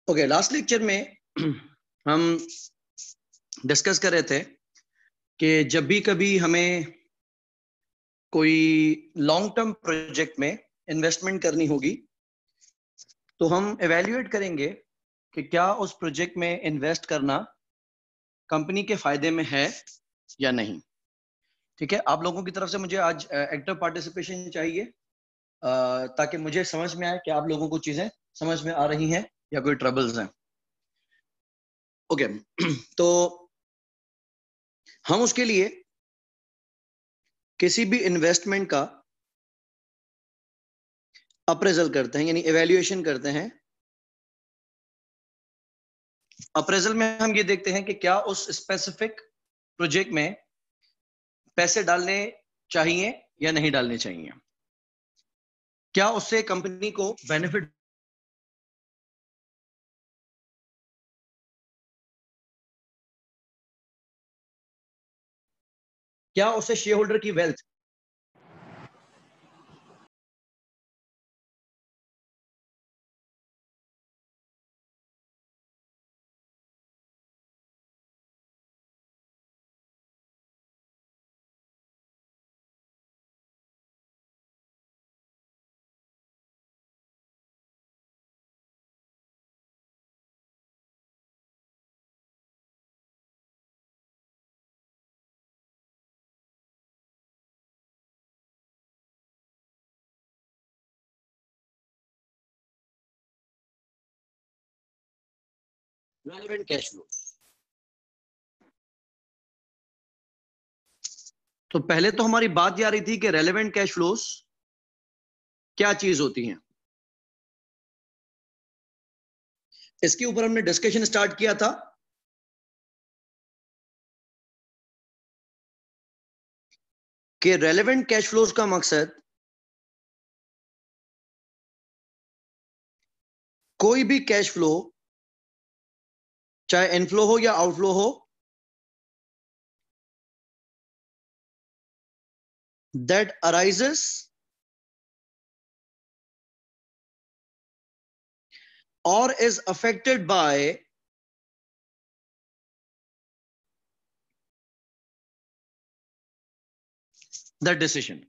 Okay, last lecture में हम discuss कर रहे थे कि जब भी कभी हमें कोई लॉन्ग टर्म प्रोजेक्ट में इन्वेस्टमेंट करनी होगी तो हम एवेल्युएट करेंगे कि क्या उस प्रोजेक्ट में इन्वेस्ट करना कंपनी के फायदे में है या नहीं। ठीक है, आप लोगों की तरफ से मुझे आज एक्टिव पार्टिसिपेशन चाहिए ताकि मुझे समझ में आए कि आप लोगों को चीजें समझ में आ रही हैं या कोई ट्रबल्स हैं। ओके तो हम उसके लिए किसी भी इन्वेस्टमेंट का अप्रेजल करते हैं, यानी एवेल्युएशन करते हैं। अप्रेजल में हम ये देखते हैं कि क्या उस स्पेसिफिक प्रोजेक्ट में पैसे डालने चाहिए या नहीं डालने चाहिए, क्या उससे कंपनी को बेनिफिट, क्या उससे शेयर होल्डर की वेल्थ, रेलेवेंट कैश फ्लो। तो पहले तो हमारी बात ये आ रही थी कि रेलेवेंट कैश फ्लोस क्या चीज होती हैं। इसके ऊपर हमने डिस्कशन स्टार्ट किया था कि रेलेवेंट कैश फ्लोस का मकसद कोई भी कैश फ्लो, चाहे इनफ्लो हो या आउटफ्लो हो, that arises or is affected by the decision।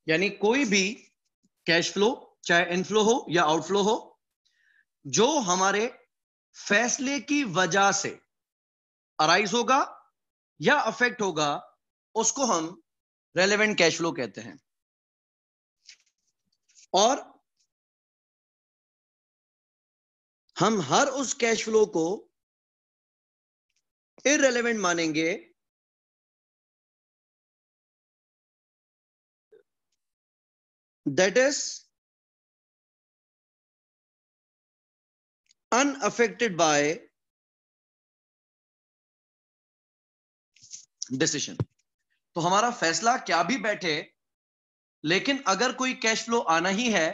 यानी कोई भी कैश फ्लो चाहे इनफ्लो हो या आउटफ्लो हो जो हमारे फैसले की वजह से अराइज होगा या अफेक्ट होगा, उसको हम रेलेवेंट कैश फ्लो कहते हैं। और हम हर उस कैश फ्लो को इररेलेवेंट मानेंगे that is unaffected by decision। तो हमारा फैसला क्या भी बैठे, लेकिन अगर कोई कैश फ्लो आना ही है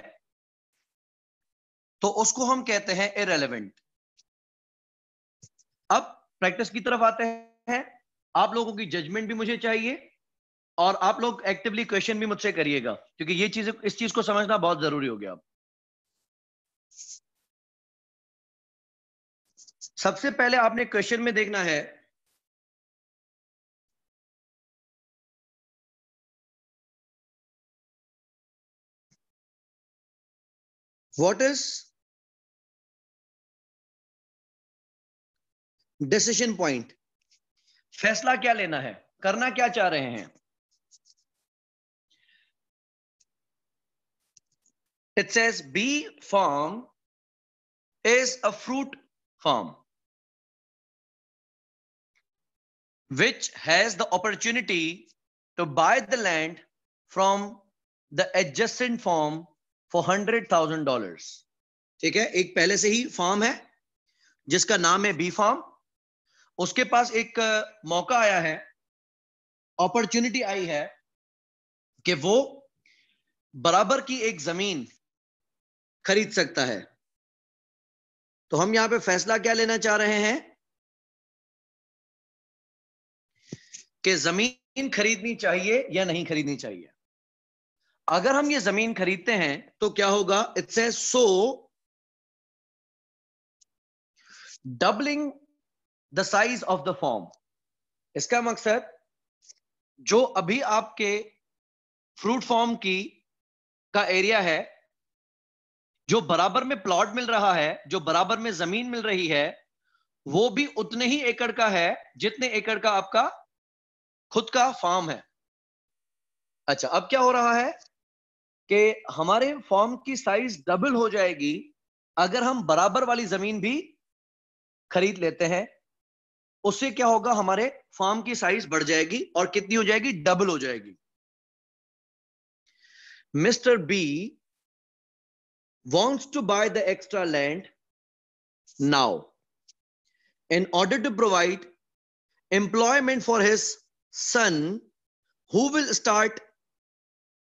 तो उसको हम कहते हैं इररेलेवेंट। अब प्रैक्टिस की तरफ आते हैं। आप लोगों की जजमेंट भी मुझे चाहिए और आप लोग एक्टिवली क्वेश्चन भी मुझसे करिएगा, क्योंकि ये चीज, इस चीज को समझना बहुत जरूरी हो गया। सबसे पहले आपने क्वेश्चन में देखना है व्हाट इज डिसीजन पॉइंट। फैसला क्या लेना है, करना क्या चाह रहे हैं। It says B farm is a fruit farm which has the opportunity to buy the land from the adjacent farm for $100,000। ठीक है, एक पहले से ही फार्म है जिसका नाम है बी फार्म, उसके पास एक मौका आया है, अपॉर्चुनिटी आई है कि वो बराबर की एक जमीन खरीद सकता है। तो हम यहां पे फैसला क्या लेना चाह रहे हैं कि जमीन खरीदनी चाहिए या नहीं खरीदनी चाहिए। अगर हम ये जमीन खरीदते हैं तो क्या होगा, it says so doubling the size of the form. इसका मकसद जो अभी आपके फ्रूट फॉर्म की का एरिया है, जो बराबर में प्लॉट मिल रहा है, जो बराबर में जमीन मिल रही है, वो भी उतने ही एकड़ का है जितने एकड़ का आपका खुद का फार्म है। अच्छा, अब क्या हो रहा है कि हमारे फार्म की साइज डबल हो जाएगी अगर हम बराबर वाली जमीन भी खरीद लेते हैं। उससे क्या होगा, हमारे फार्म की साइज बढ़ जाएगी और कितनी हो जाएगी, डबल हो जाएगी। Mister B wants to buy the extra land now in order to provide employment for his son who will start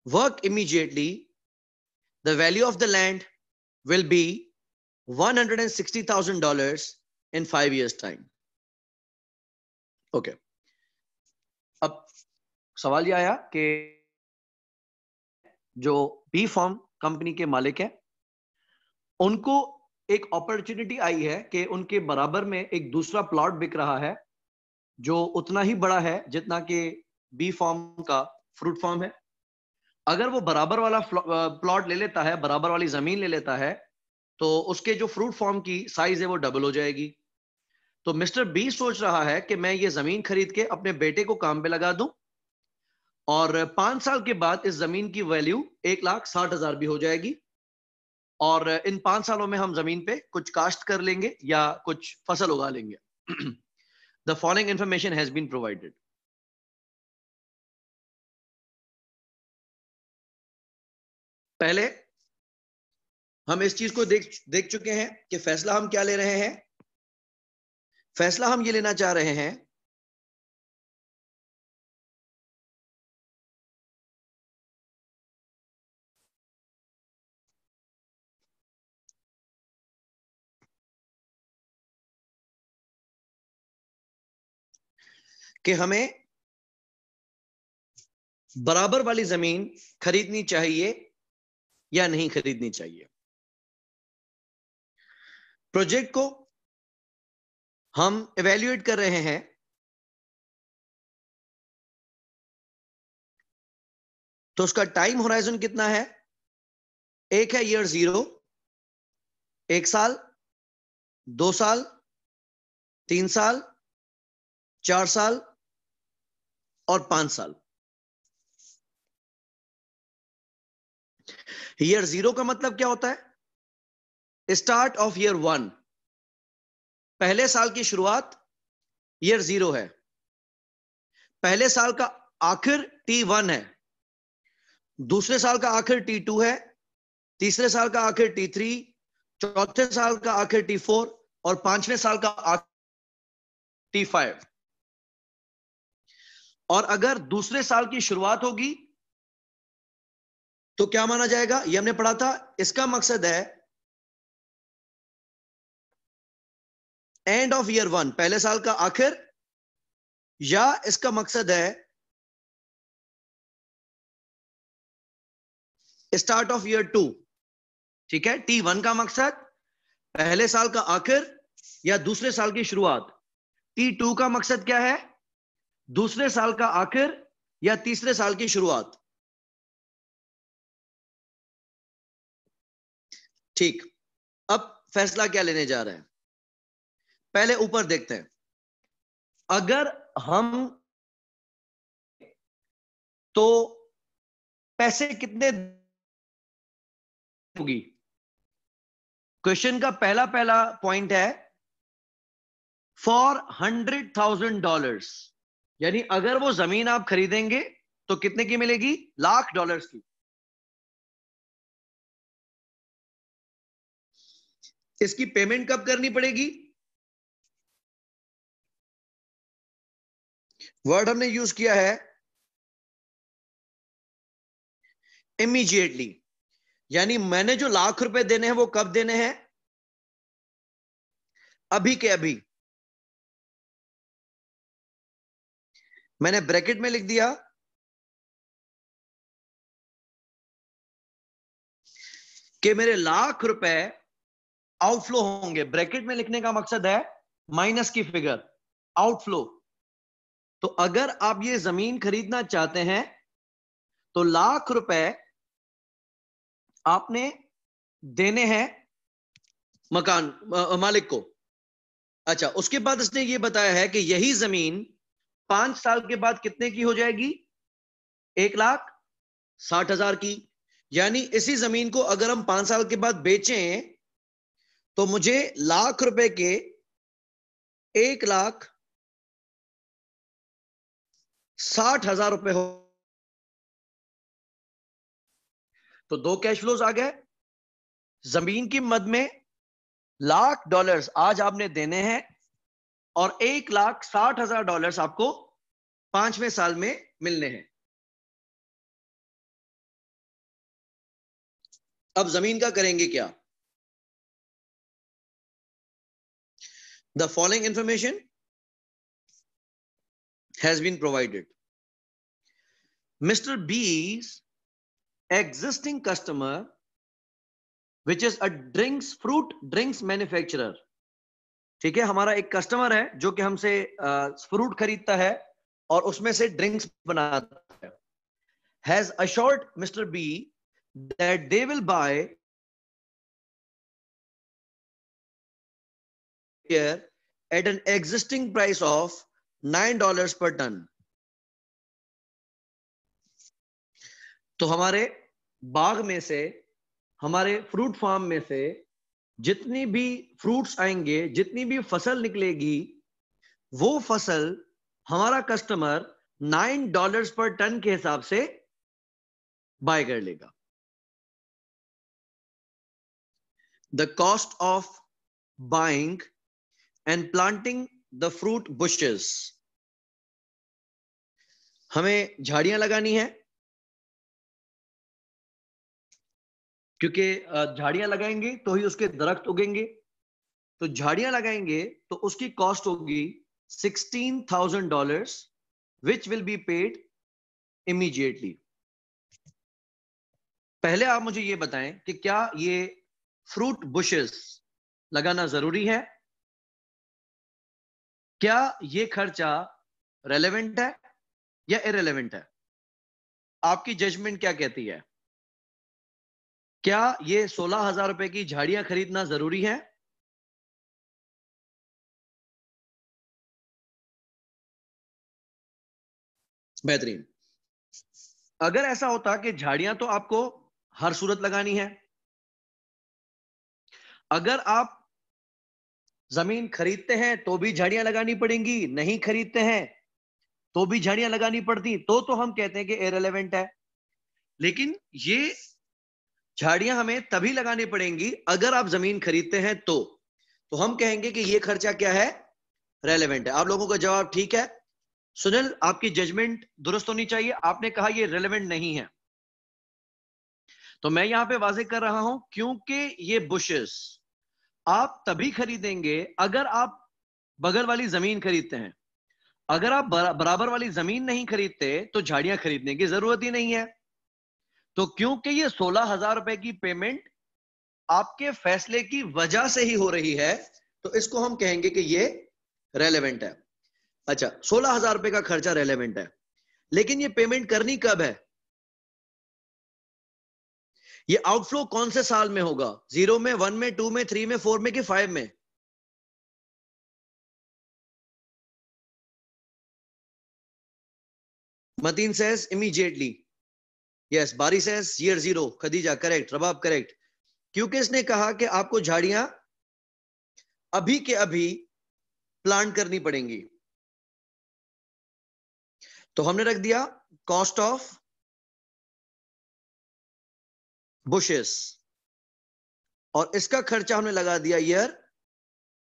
work immediately. The value of the land will be $160,000 in 5 years time. Okay. अब सवाल ये आया कि जो B farm company के मालिक है, उनको एक अपॉर्चुनिटी आई है कि उनके बराबर में एक दूसरा प्लॉट बिक रहा है जो उतना ही बड़ा है जितना कि बी फार्म का फ्रूट फार्म है। अगर वो बराबर वाला प्लॉट ले लेता है, बराबर वाली जमीन ले लेता है, तो उसके जो फ्रूट फार्म की साइज है वो डबल हो जाएगी। तो मिस्टर बी सोच रहा है कि मैं ये जमीन खरीद के अपने बेटे को काम पे लगा दूं और 5 साल के बाद इस जमीन की वैल्यू 1,60,000 भी हो जाएगी और इन 5 सालों में हम जमीन पे कुछ काश्त कर लेंगे या कुछ फसल उगा लेंगे। The following information has been provided. पहले हम इस चीज को देख चुके हैं कि फैसला हम क्या ले रहे हैं। फैसला हम ये लेना चाह रहे हैं कि हमें बराबर वाली जमीन खरीदनी चाहिए या नहीं खरीदनी चाहिए। प्रोजेक्ट को हम इवेल्युएट कर रहे हैं तो उसका टाइम होराइजन कितना है। एक है ईयर 0, 1 साल, 2 साल, 3 साल, 4 साल और 5 साल। ईयर 0 का मतलब क्या होता है, स्टार्ट ऑफ ईयर 1, पहले साल की शुरुआत ईयर 0 है, पहले साल का आखिर T1 है, दूसरे साल का आखिर T2 है, तीसरे साल का आखिर T3, चौथे साल का आखिर T4 और पांचवें साल का आखिर T5। और अगर दूसरे साल की शुरुआत होगी तो क्या माना जाएगा, ये हमने पढ़ा था। इसका मकसद है एंड ऑफ ईयर 1, पहले साल का आखिर, या इसका मकसद है स्टार्ट ऑफ ईयर 2। ठीक है, T1 का मकसद पहले साल का आखिर या दूसरे साल की शुरुआत। T2 का मकसद क्या है, दूसरे साल का आखिर या तीसरे साल की शुरुआत। ठीक, अब फैसला क्या लेने जा रहे हैं, पहले ऊपर देखते हैं। अगर हम तो पैसे कितने होगी। क्वेश्चन का पहला पॉइंट है फॉर $100,000, यानी अगर वो जमीन आप खरीदेंगे तो कितने की मिलेगी, $1,00,000 की। इसकी पेमेंट कब करनी पड़ेगी, वर्ड हमने यूज किया है इमीडिएटली, यानी मैंने जो $1,00,000 देने हैं वो कब देने हैं, अभी के अभी। मैंने ब्रैकेट में लिख दिया कि मेरे लाख रुपए आउटफ्लो होंगे। ब्रैकेट में लिखने का मकसद है माइनस की फिगर, आउटफ्लो। तो अगर आप ये जमीन खरीदना चाहते हैं तो लाख रुपए आपने देने हैं मकान मालिक को। अच्छा, उसके बाद इसने ये बताया है कि यही जमीन 5 साल के बाद कितने की हो जाएगी? 1,60,000 की। यानी इसी जमीन को अगर हम 5 साल के बाद बेचें तो मुझे लाख रुपए के 1,60,000 रुपए हो। तो दो कैश फ्लोज आ गए। जमीन की मद में $1,00,000 आज आपने देने हैं और $1,60,000 आपको 5वें साल में मिलने हैं। अब जमीन का करेंगे क्या? The following information has been provided. Mr. B's existing customer, which is a fruit drinks manufacturer, ठीक है, हमारा एक कस्टमर है जो कि हमसे फ्रूट खरीदता है और उसमें से ड्रिंक्स बनाता है, has assured Mr. B that they will buy here at an existing price of $9 per ton. तो हमारे बाग में से, हमारे फ्रूट फार्म में से जितनी भी फ्रूट्स आएंगे, जितनी भी फसल निकलेगी, वो फसल हमारा कस्टमर $9 पर टन के हिसाब से बाय कर लेगा। The cost of buying and planting the fruit bushes, हमें झाड़ियां लगानी है क्योंकि झाड़ियां लगाएंगे तो ही उसके दरख्त उगेंगे। तो झाड़ियां लगाएंगे तो उसकी कॉस्ट होगी $16,000 which will be paid immediately. पहले आप मुझे ये बताएं कि क्या ये फ्रूट बुशेस लगाना जरूरी है? क्या ये खर्चा रेलेवेंट है या इरेलेवेंट है? आपकी जजमेंट क्या कहती है? क्या ये 16,000 रुपए की झाड़ियां खरीदना जरूरी है? बेहतरीन। अगर ऐसा होता कि झाड़ियां तो आपको हर सूरत लगानी है, अगर आप जमीन खरीदते हैं तो भी झाड़ियां लगानी पड़ेंगी, नहीं खरीदते हैं तो भी झाड़ियां लगानी पड़ती, तो हम कहते हैं कि इरेलेवेंट है। लेकिन ये झाड़ियां हमें तभी लगानी पड़ेंगी अगर आप जमीन खरीदते हैं तो हम कहेंगे कि ये खर्चा क्या है? रेलेवेंट है। आप लोगों का जवाब ठीक है। सुनील, आपकी जजमेंट दुरुस्त होनी चाहिए। आपने कहा ये रेलेवेंट नहीं है, तो मैं यहां पे वाज़ेह कर रहा हूं क्योंकि ये बुशेस आप तभी खरीदेंगे अगर आप बगल वाली जमीन खरीदते हैं। अगर आप बराबर वाली जमीन नहीं खरीदते तो झाड़ियां खरीदने की जरूरत ही नहीं है। तो क्योंकि ये 16,000 रुपए की पेमेंट आपके फैसले की वजह से ही हो रही है, तो इसको हम कहेंगे कि ये रेलेवेंट है। अच्छा, 16,000 रुपए का खर्चा रेलेवेंट है, लेकिन ये पेमेंट करनी कब है? ये आउटफ्लो कौन से साल में होगा? 0 में, 1 में, 2 में, 3 में, 4 में कि 5 में? Mateen says immediately. Yes, Bari says year 0। Khadija correct, Rabab correct. क्योंकि इसने कहा कि आपको झाड़ियां अभी के अभी प्लांट करनी पड़ेंगी। तो हमने रख दिया कॉस्ट ऑफ बुशेस और इसका खर्चा हमने लगा दिया ईयर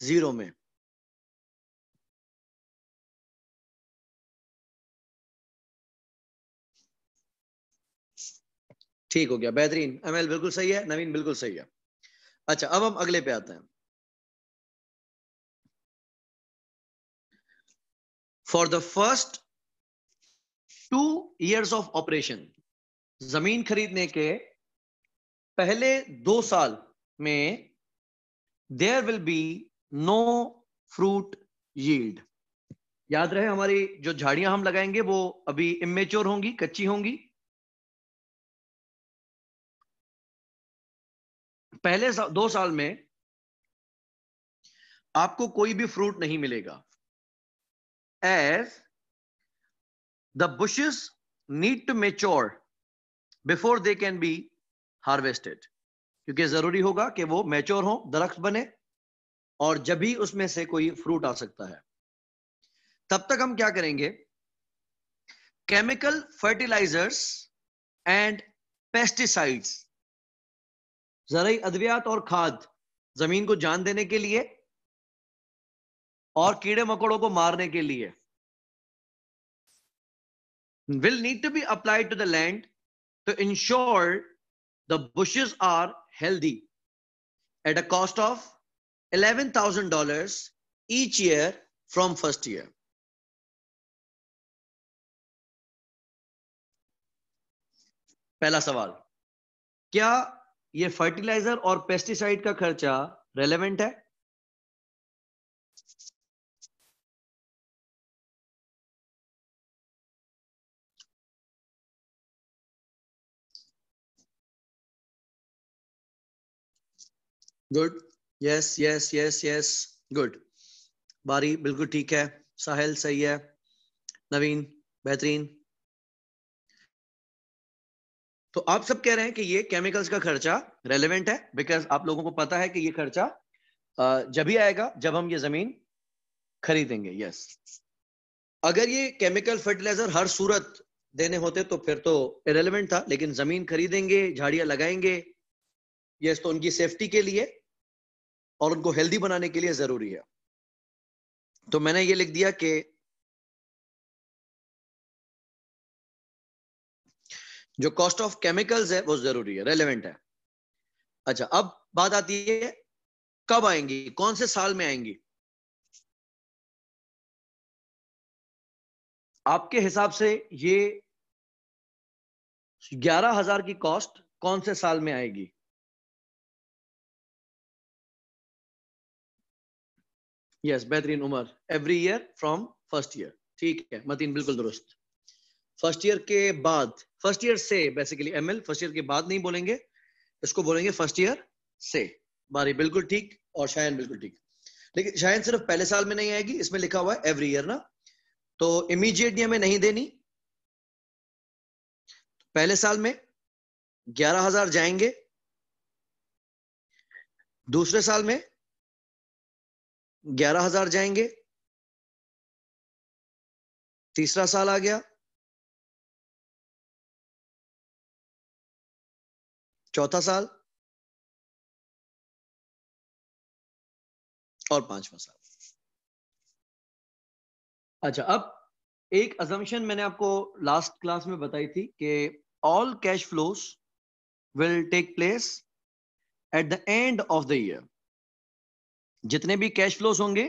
0 में। ठीक हो गया, बेहतरीन। एमएल बिल्कुल सही है, नवीन बिल्कुल सही है। अच्छा, अब हम अगले पे आते हैं। For the first 2 years of operation, जमीन खरीदने के पहले 2 साल में there will be no fruit yield. याद रहे हमारी जो झाड़ियां हम लगाएंगे वो अभी इमेच्योर होंगी, कच्ची होंगी। पहले 2 साल में आपको कोई भी फ्रूट नहीं मिलेगा, as the bushes need to mature before they can be harvested, क्योंकि जरूरी होगा कि वो मैच्योर हो, दरख्त बने, और जब भी उसमें से कोई फ्रूट आ सकता है। तब तक हम क्या करेंगे, केमिकल फर्टिलाइजर्स एंड पेस्टिसाइड्स, जराई अद्वियात और खाद जमीन को जान देने के लिए और कीड़े मकोड़ों को मारने के लिए, will need to be applied to the land to ensure the bushes are healthy at a cost of $11,000 each year from first year. पहला सवाल, क्या ये फर्टिलाइजर और पेस्टिसाइड का खर्चा रेलेवेंट है? Good, yes yes yes yes, good. बारी बिल्कुल ठीक है, साहिल सही है, नवीन बेहतरीन। तो आप सब कह रहे हैं कि ये केमिकल्स का खर्चा रेलेवेंट है, बिकॉज आप लोगों को पता है कि ये खर्चा जब ही आएगा जब हम ये जमीन खरीदेंगे। यस, अगर ये केमिकल फर्टिलाइजर हर सूरत देने होते तो फिर तो इरेलेवेंट था, लेकिन जमीन खरीदेंगे, झाड़ियां लगाएंगे, यस, तो उनकी सेफ्टी के लिए और उनको हेल्दी बनाने के लिए जरूरी है। तो मैंने ये लिख दिया कि जो कॉस्ट ऑफ केमिकल्स है वो जरूरी है, रेलेवेंट है। अच्छा, अब बात आती है कब आएंगी, कौन से साल में आएंगी। आपके हिसाब से ये 11,000 की कॉस्ट कौन से साल में आएगी? यस, बेहतरीन Umar, every year from first year, ठीक है मतीन, बिल्कुल दुरुस्त। फर्स्ट ईयर के बाद, फर्स्ट ईयर से बेसिकली एमएल, फर्स्ट ईयर के बाद नहीं बोलेंगे, इसको बोलेंगे फर्स्ट ईयर से। बारी बिल्कुल ठीक, और शायन बिल्कुल ठीक, लेकिन शायन सिर्फ पहले साल में नहीं आएगी, इसमें लिखा हुआ है एवरी ईयर ना, तो इमीडिएटली हमें नहीं देनी। पहले साल में 11,000 जाएंगे, दूसरे साल में 11,000 जाएंगे, तीसरा साल आ गया, चौथा साल, और पांचवा साल। अच्छा, अब एक अजम्पशन मैंने आपको लास्ट क्लास में बताई थी कि all cash flows will take place at the end of the year. जितने भी कैश फ्लोस होंगे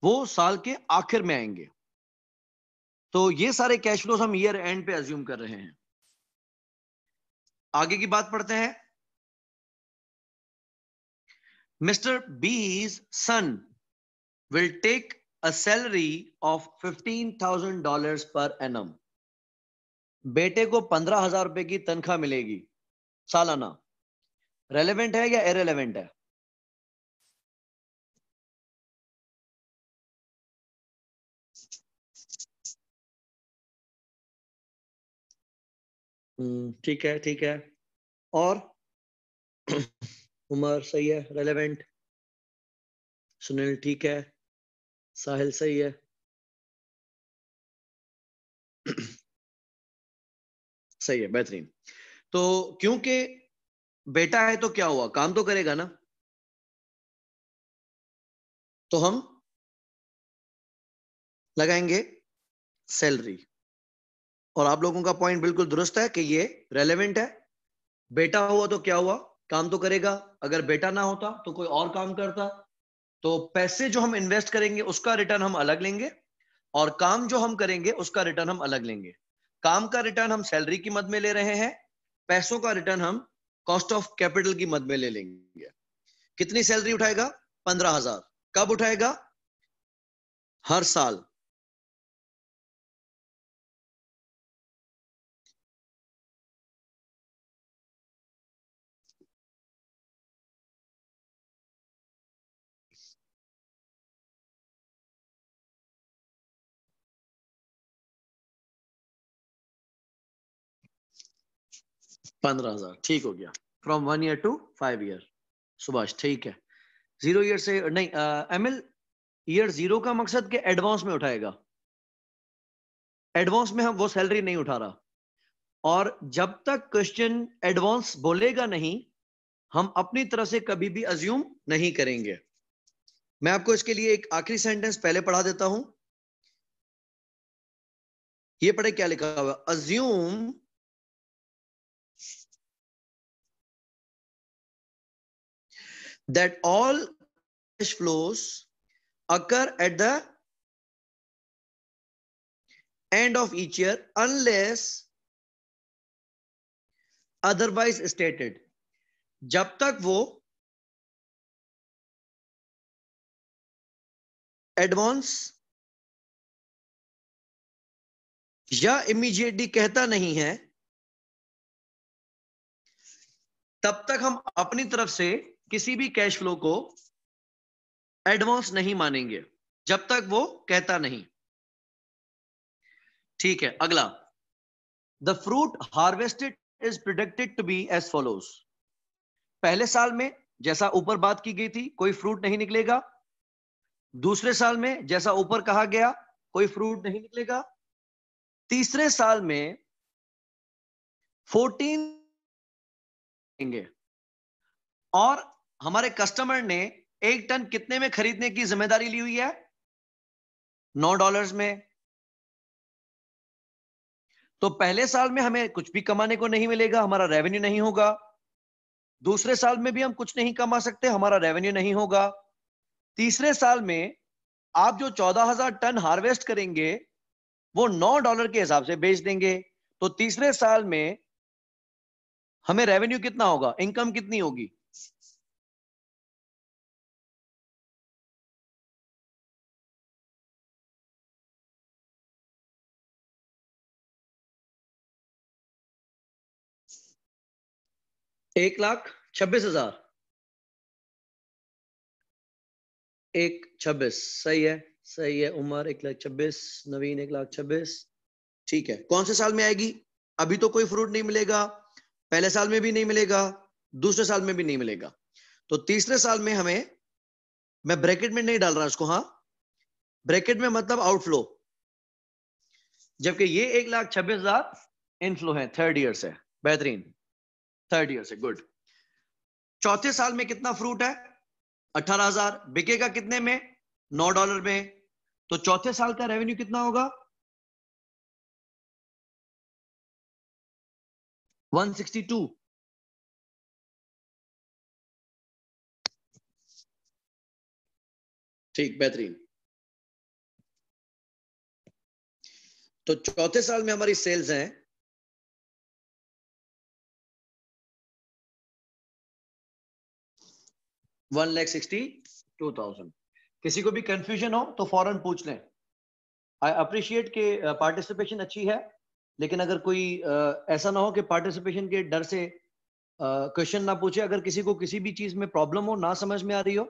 वो साल के आखिर में आएंगे। तो ये सारे कैश फ्लोस हम ईयर एंड पे अज्यूम कर रहे हैं। आगे की बात पढ़ते हैं। Mister B's son will take a salary of $15,000 per annum. बेटे को 15,000 रुपए की तनख्वाह मिलेगी सालाना। रेलेवेंट है या इरेलेवेंट है? ठीक है, ठीक है। और उमर सही है, रेलेवेंट। सुनील ठीक है, साहिल सही है। सही है, बेहतरीन। तो क्योंकि बेटा है तो क्या हुआ, काम तो करेगा ना, तो हम लगाएंगे सैलरी। और आप लोगों का पॉइंट बिल्कुल दुरुस्त है कि ये रेलेवेंट है। बेटा हुआ तो क्या हुआ, काम तो करेगा। अगर बेटा ना होता तो कोई और काम करता, तो पैसे जो हम इन्वेस्ट करेंगे उसका रिटर्न हम अलग लेंगे, और काम जो हम करेंगे उसका रिटर्न हम अलग लेंगे। काम का रिटर्न हम सैलरी की मद में ले रहे हैं, पैसों का रिटर्न हम कॉस्ट ऑफ कैपिटल की मद में ले लेंगे। कितनी सैलरी उठाएगा? 15,000। कब उठाएगा? हर साल। $15,000 ठीक हो गया। From 1 year to 5 year. Subhash ठीक है। 0 ईयर से नहीं, एमएल ईयर 0 का मकसद के एडवांस में उठाएगा। एडवांस में हम वो सैलरी नहीं उठा रहा, और जब तक क्वेश्चन एडवांस बोलेगा नहीं, हम अपनी तरफ से कभी भी अज्यूम नहीं करेंगे। मैं आपको इसके लिए एक आखिरी सेंटेंस पहले पढ़ा देता हूं। ये पढ़े क्या लिखा हुआ? Assume that all cash flows occur at the end of each year unless otherwise stated। जब तक वो एडवांस या इमीडिएटली कहता नहीं है, तब तक हम अपनी तरफ से किसी भी कैश फ्लो को एडवांस नहीं मानेंगे, जब तक वो कहता नहीं। ठीक है, अगला। The fruit harvested is predicted to be as follows. पहले साल में जैसा ऊपर बात की गई थी, कोई फ्रूट नहीं निकलेगा। दूसरे साल में जैसा ऊपर कहा गया, कोई फ्रूट नहीं निकलेगा। तीसरे साल में 14 देंगे, और हमारे कस्टमर ने 1 टन कितने में खरीदने की जिम्मेदारी ली हुई है? $9 में। तो पहले साल में हमें कुछ भी कमाने को नहीं मिलेगा, हमारा रेवेन्यू नहीं होगा। दूसरे साल में भी हम कुछ नहीं कमा सकते, हमारा रेवेन्यू नहीं होगा। तीसरे साल में आप जो 14,000 टन हार्वेस्ट करेंगे वो $9 के हिसाब से बेच देंगे। तो तीसरे साल में हमें रेवेन्यू कितना होगा, इनकम कितनी होगी? $1,26,000। 1,26,000 सही है, सही है। उमर 1,26,000, नवीन 1,26,000। ठीक है, कौन से साल में आएगी? अभी तो कोई फ्रूट नहीं मिलेगा, पहले साल में भी नहीं मिलेगा, दूसरे साल में भी नहीं मिलेगा। तो तीसरे साल में हमें, मैं ब्रैकेट में नहीं डाल रहा इसको, हाँ ब्रैकेट में मतलब आउटफ्लो, जबकि ये 1,26,000 इनफ्लो है, थर्ड ईयर से। बेहतरीन, थर्ड ईयर से, गुड। चौथे साल में कितना फ्रूट है? 18,000। बिकेगा कितने में? $9 में। तो चौथे साल का रेवेन्यू कितना होगा? 162। ठीक, बेहतरीन। तो चौथे साल में हमारी सेल्स हैं 1,62,000। किसी को भी कंफ्यूजन हो तो फौरन पूछ लें। आई अप्रिशिएट के पार्टिसिपेशन अच्छी है, लेकिन अगर कोई ऐसा ना हो कि पार्टिसिपेशन के डर से क्वेश्चन ना पूछे। अगर किसी को किसी भी चीज में प्रॉब्लम हो, ना समझ में आ रही हो,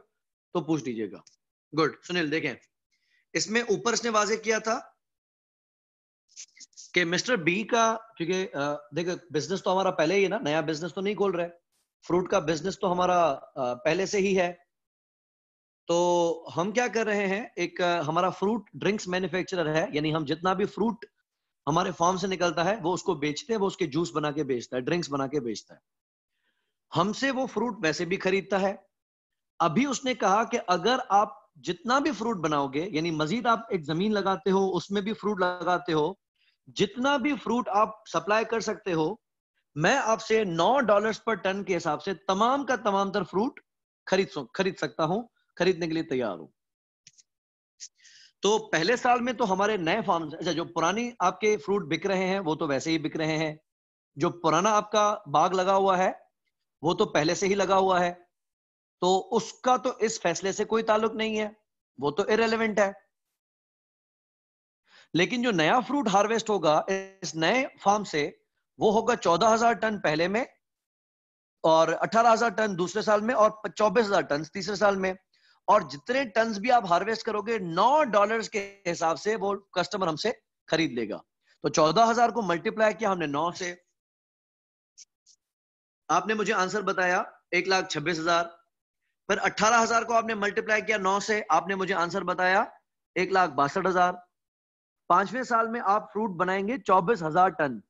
तो पूछ लीजिएगा। गुड। सुनील देखें, इसमें ऊपर इसने वाजे किया था कि मिस्टर बी का, क्योंकि देखो बिजनेस तो हमारा पहले ही है ना, नया बिजनेस तो नहीं खोल रहे। फ्रूट का बिजनेस तो हमारा पहले से ही है। तो हम क्या कर रहे हैं, एक हमारा फ्रूट ड्रिंक्स मैन्युफैक्चरर है, यानी हम जितना भी फ्रूट हमारे फार्म से निकलता है वो उसको बेचते हैं, वो उसके जूस बना के बेचता है, ड्रिंक्स बना के बेचता है। हमसे वो फ्रूट वैसे भी खरीदता है। अभी उसने कहा कि अगर आप जितना भी फ्रूट बनाओगे, यानी मजीद आप एक जमीन लगाते हो, उसमें भी फ्रूट लगाते हो, जितना भी फ्रूट आप सप्लाई कर सकते हो, मैं आपसे $9 पर टन के हिसाब से तमाम का तमाम तर फ्रूट खरीद सकता हूं, खरीदने के लिए तैयार हूं। तो पहले साल में तो हमारे नए फार्म, अच्छा जो पुरानी आपके फ्रूट बिक रहे हैं वो तो वैसे ही बिक रहे हैं, जो पुराना आपका बाग लगा हुआ है वो तो पहले से ही लगा हुआ है, तो उसका तो इस फैसले से कोई ताल्लुक नहीं है, वो तो इररेलेवेंट है। लेकिन जो नया फ्रूट हार्वेस्ट होगा इस नए फार्म से, वो होगा 14,000 टन पहले में, और 18,000 टन दूसरे साल में, और 24,000 टन तीसरे साल में। और जितने टन्स भी आप हार्वेस्ट करोगे $9 के हिसाब से वो कस्टमर हमसे खरीद लेगा। तो 14,000 को मल्टीप्लाई किया हमने 9 से, आपने मुझे आंसर बताया 1,26,000। फिर 18,000 को आपने मल्टीप्लाई किया 9 से, आपने मुझे आंसर बताया 1,62,000। पांचवें साल में आप फ्रूट बनाएंगे 24,000 टन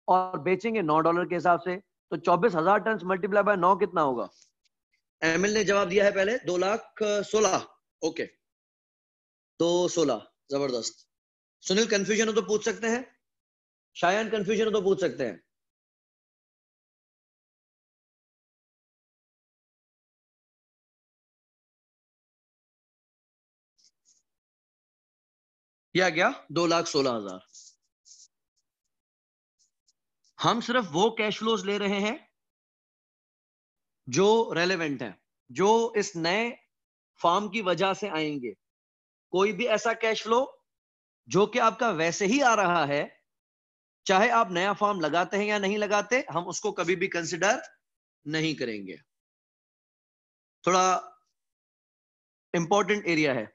और बेचेंगे $9 के हिसाब से। तो 24,000 टन मल्टीप्लाई बाय 9 कितना होगा? एमएल ने जवाब दिया है पहले 2,16,000। ओके, तो 16, जबरदस्त। सुनील कंफ्यूजन हो तो पूछ सकते हैं, शायन कंफ्यूजन हो तो पूछ सकते हैं। क्या 2,16,000। हम सिर्फ वो कैश फ्लोज ले रहे हैं जो रेलेवेंट है, जो इस नए फार्म की वजह से आएंगे। कोई भी ऐसा कैश फ्लो जो कि आपका वैसे ही आ रहा है, चाहे आप नया फार्म लगाते हैं या नहीं लगाते, हम उसको कभी भी कंसिडर नहीं करेंगे। थोड़ा इंपॉर्टेंट एरिया है।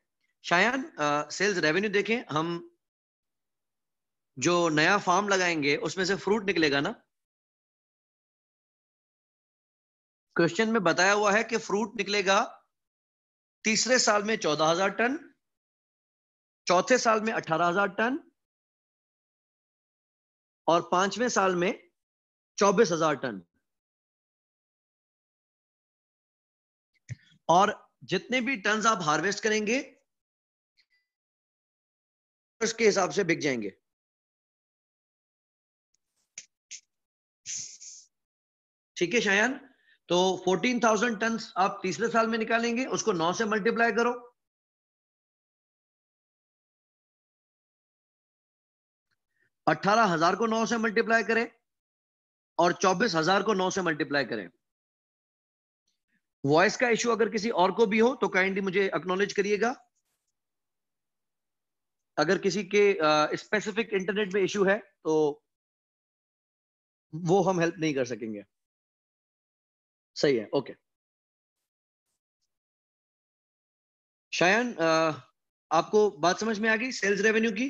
शायद सेल्स रेवेन्यू देखें, हम जो नया फार्म लगाएंगे उसमें से फ्रूट निकलेगा ना। क्वेश्चन में बताया हुआ है कि फ्रूट निकलेगा तीसरे साल में 14,000 टन, चौथे साल में 18,000 टन, और पांचवें साल में 24,000 टन। और जितने भी टन आप हार्वेस्ट करेंगे उसके हिसाब से बिक जाएंगे। ठीक है शायन, तो 14,000 टन आप तीसरे साल में निकालेंगे, उसको 9 से मल्टीप्लाई करो। 18,000 को 9 से मल्टीप्लाई करें और 24,000 को 9 से मल्टीप्लाई करें। वॉइस का इश्यू अगर किसी और को भी हो तो काइंडली मुझे एक्नॉलेज करिएगा। अगर किसी के स्पेसिफिक इंटरनेट में इश्यू है तो वो हम हेल्प नहीं कर सकेंगे। सही है, ओके। शायन, आपको बात समझ में आ गई सेल्स रेवेन्यू की?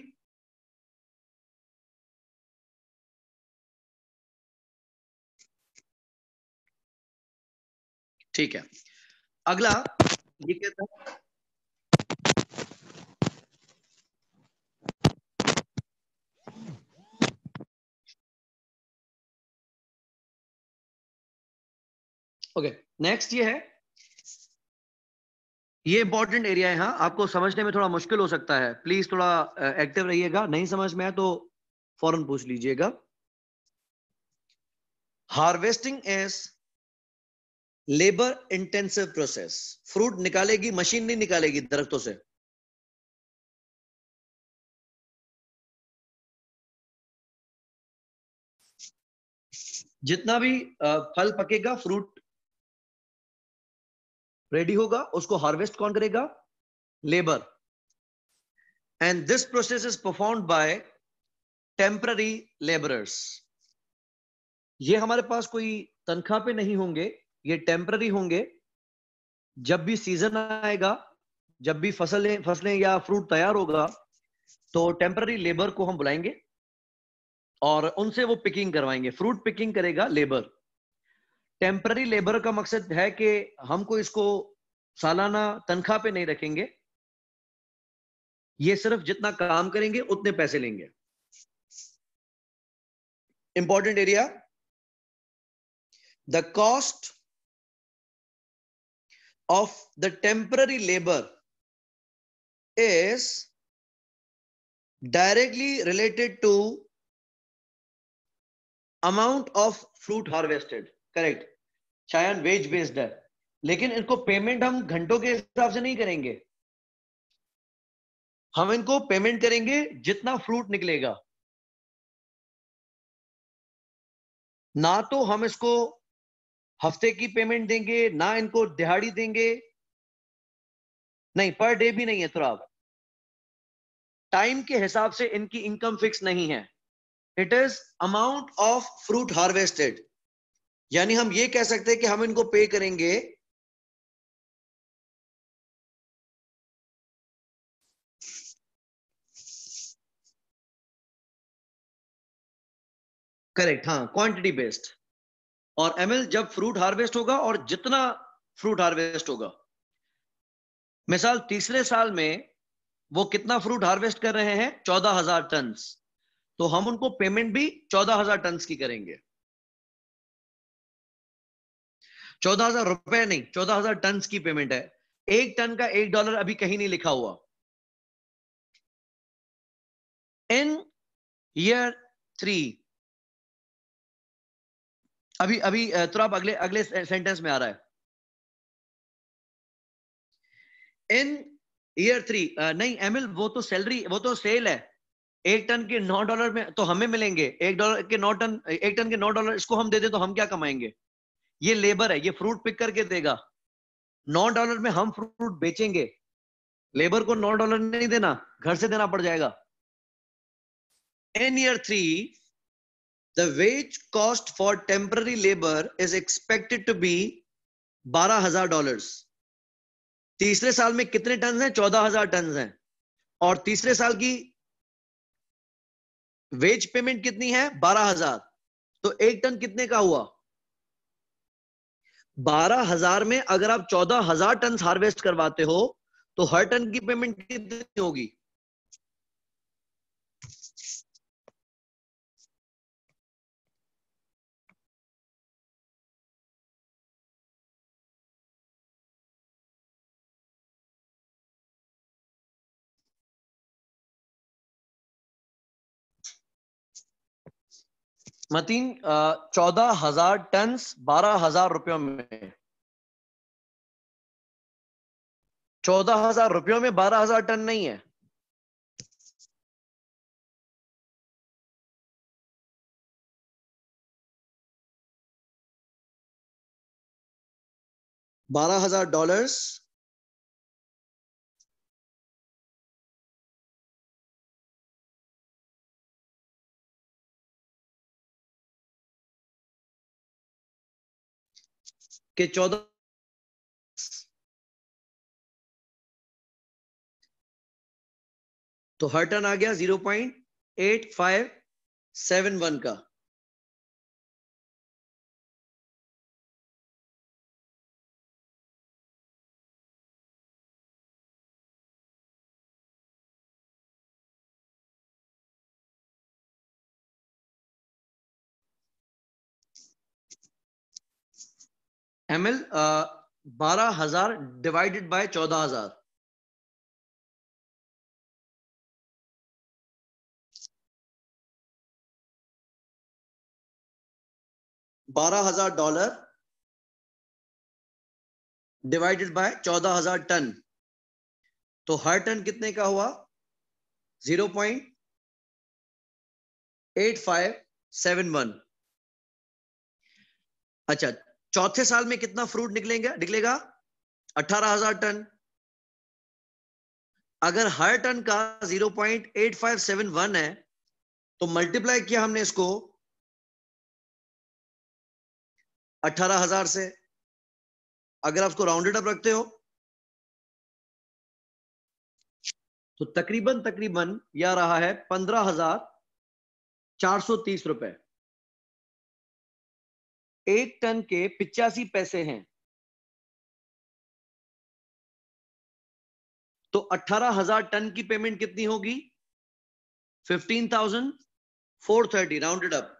ठीक है, अगला ये कहता है, ओके नेक्स्ट ये है, ये इंपॉर्टेंट एरिया है। हाँ, आपको समझने में थोड़ा मुश्किल हो सकता है, प्लीज थोड़ा एक्टिव रहिएगा। नहीं समझ में आए तो फौरन पूछ लीजिएगा। Harvesting is labour intensive process. Fruit निकालेगी मशीन, नहीं निकालेगी दरख्तों से। जितना भी फल पकेगा, फ्रूट रेडी होगा, उसको हार्वेस्ट कौन करेगा? Labour. And this process is performed by temporary labourers. ये हमारे पास कोई तनख्वाह पे नहीं होंगे, ये टेम्पररी होंगे। जब भी सीजन आएगा, जब भी फसलें फसलें या फ्रूट तैयार होगा, तो टेम्पररी लेबर को हम बुलाएंगे और उनसे वो पिकिंग करवाएंगे। फ्रूट पिकिंग करेगा लेबर। टेम्पररी लेबर का मकसद है कि हमको इसको सालाना तनख्वाह पे नहीं रखेंगे, ये सिर्फ जितना काम करेंगे उतने पैसे लेंगे। Important area, the cost of the temporary labor is directly related to amount of fruit harvested। Correct शायद वेज बेस्ड है, लेकिन इनको पेमेंट हम घंटों के हिसाब से नहीं करेंगे, हम इनको पेमेंट करेंगे जितना फ्रूट निकलेगा, ना तो हम इसको हफ्ते की पेमेंट देंगे, ना इनको दिहाड़ी देंगे, नहीं पर डे भी नहीं है, थोड़ा टाइम के हिसाब से इनकी इनकम फिक्स नहीं है। It is amount of fruit harvested, यानी हम ये कह सकते हैं कि हम इनको पे करेंगे करेक्ट, हाँ क्वांटिटी बेस्ड। और एमएल जब फ्रूट हार्वेस्ट होगा और जितना फ्रूट हार्वेस्ट होगा, मिसाल तीसरे साल में वो कितना फ्रूट हार्वेस्ट कर रहे हैं, 14,000 टन, तो हम उनको पेमेंट भी 14,000 टन की करेंगे। 14,000 रुपए नहीं, 14,000 टन की पेमेंट है। एक टन का $1 अभी कहीं नहीं लिखा हुआ। इन ईयर 3, अभी अभी तो आप अगले अगले सेंटेंस में आ रहा है। इन ईयर 3, नहीं एमिल, वो तो सैलरी, वो तो सेल है। एक टन के $9 में तो हमें मिलेंगे, एक टन के $9 इसको हम दे दे तो हम क्या कमाएंगे? ये लेबर है, ये फ्रूट पिक करके देगा। $9 में हम फ्रूट बेचेंगे, लेबर को $9 नहीं देना, घर से देना पड़ जाएगा। इन year 3, the wage cost for temporary labor is expected to be $12,000। तीसरे साल में कितने टन हैं? 14,000 टन हैं। और तीसरे साल की वेज पेमेंट कितनी है? 12,000। तो एक टन कितने का हुआ? 12,000 में अगर आप 14,000 टन हार्वेस्ट करवाते हो तो हर टन की पेमेंट कितनी होगी? मतीन, 14,000 टन 12,000 रुपयों में, 14,000 रुपयों में 12,000 टन नहीं है। $12,000 के 14, तो हर टन आ गया 0.8571 का। ML, 12,000 divided by 14,000, 12,000 divided by 14,000 ton, तो हर टन कितने का हुआ? 0.8571। अच्छा, चौथे साल में कितना फ्रूट निकलेगा निकलेगा? 18,000 टन। अगर हर टन का 0.8571 है तो मल्टीप्लाई किया हमने इसको 18,000 से। अगर आप उसको राउंडेड अप रखते हो तो तकरीबन तकरीबन यह रहा है 15,430 रुपए। एक टन के 85 पैसे हैं, तो 18,000 टन की पेमेंट कितनी होगी? 15,430 राउंडेड अप।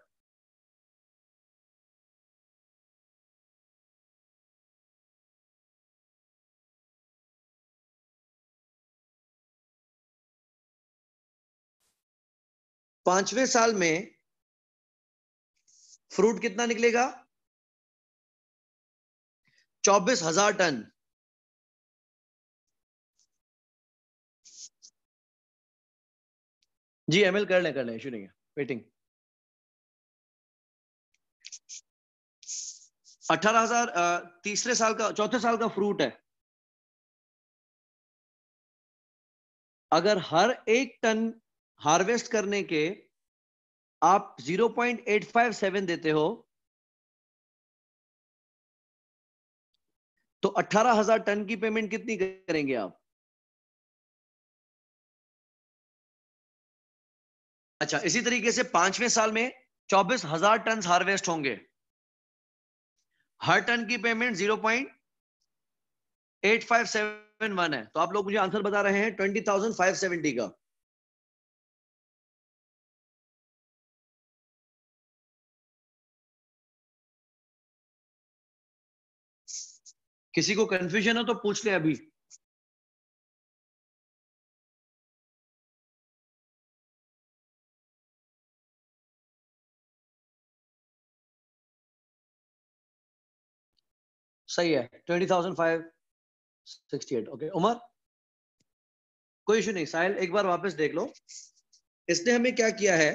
पांचवें साल में फ्रूट कितना निकलेगा? 24,000 टन। जी एमएल कर लें, इशू नहीं है, वेटिंग। 18,000 तीसरे साल का, चौथे साल का फ्रूट है। अगर हर 1 टन हार्वेस्ट करने के आप 0.857 देते हो तो 18,000 टन की पेमेंट कितनी करेंगे आप? अच्छा, इसी तरीके से 5वें साल में 24,000 टन हार्वेस्ट होंगे। हर टन की पेमेंट 0.8571 है। तो आप लोग मुझे आंसर बता रहे हैं 20,570 का। किसी को कंफ्यूजन हो तो पूछ ले अभी। सही है, 20,568। ओके उमर, कोई इशू नहीं। साहिल एक बार वापस देख लो। इसने हमें क्या किया है,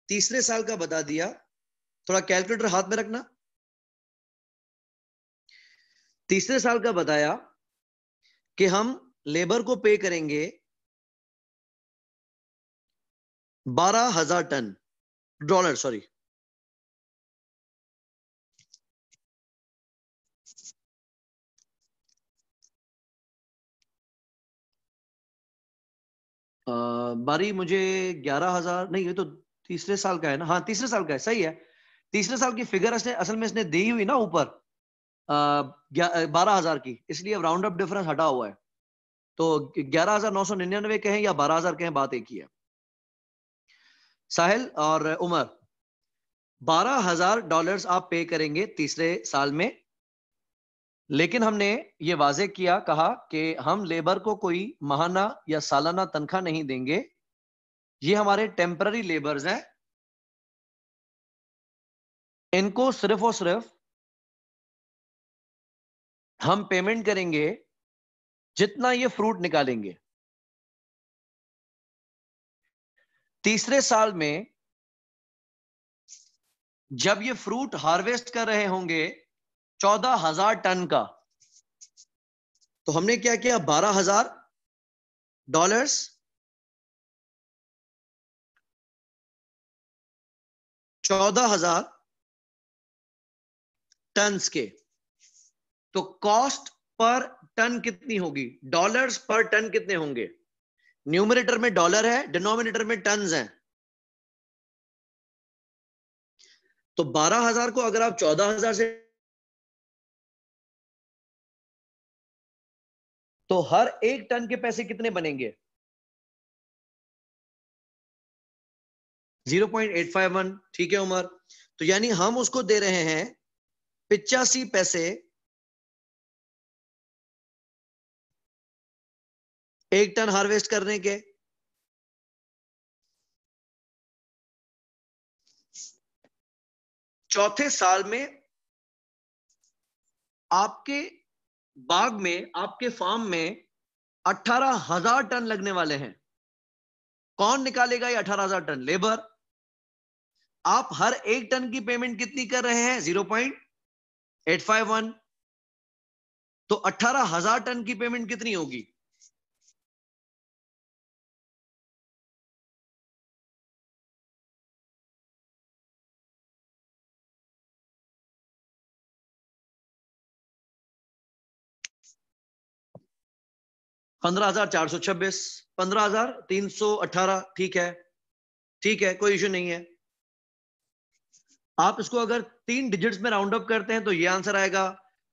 तीसरे साल का बता दिया। थोड़ा कैलकुलेटर हाथ में रखना। तीसरे साल का बताया कि हम लेबर को पे करेंगे 12,000 टन डॉलर, सॉरी। बारी मुझे 11,000 नहीं, ये तो तीसरे साल का है ना। हाँ तीसरे साल का है, सही है। तीसरे साल की फिगर असल में इसने दी हुई ना ऊपर 12,000 की, इसलिए राउंड अप डिफरेंस हटा हुआ है। तो 11,999 के हैं या 12,000 के हैं, बात एक ही है। साहिल और उमर, 12,000 डॉलर्स आप पे करेंगे तीसरे साल में। लेकिन हमने ये वाजे किया, कहा कि हम लेबर को कोई माहाना या सालाना तनख्वाह नहीं देंगे, ये हमारे टेम्पररी लेबर्स हैं। इनको सिर्फ और सिर्फ हम पेमेंट करेंगे जितना ये फ्रूट निकालेंगे। तीसरे साल में जब ये फ्रूट हार्वेस्ट कर रहे होंगे 14,000 टन का, तो हमने क्या किया, 12,000 डॉलर्स 14,000 टन्स के। तो कॉस्ट पर टन कितनी होगी, डॉलर्स पर टन कितने होंगे? न्यूमरेटर में डॉलर है, डिनोमिनेटर में टन्स हैं। तो 12,000 को अगर आप 14,000 से, तो हर 1 टन के पैसे कितने बनेंगे? 0.851। ठीक है उमर, तो यानी हम उसको दे रहे हैं 85 पैसे 1 टन हार्वेस्ट करने के। चौथे साल में आपके बाग में, आपके फार्म में 18,000 टन लगने वाले हैं। कौन निकालेगा ये 18,000 टन? लेबर। आप हर 1 टन की पेमेंट कितनी कर रहे हैं? 0.851। तो 18,000 टन की पेमेंट कितनी होगी? $15,426, 15,318। ठीक है, ठीक है, कोई इशू नहीं है। आप इसको अगर 3 डिजिट्स में राउंड अप करते हैं तो ये आंसर आएगा।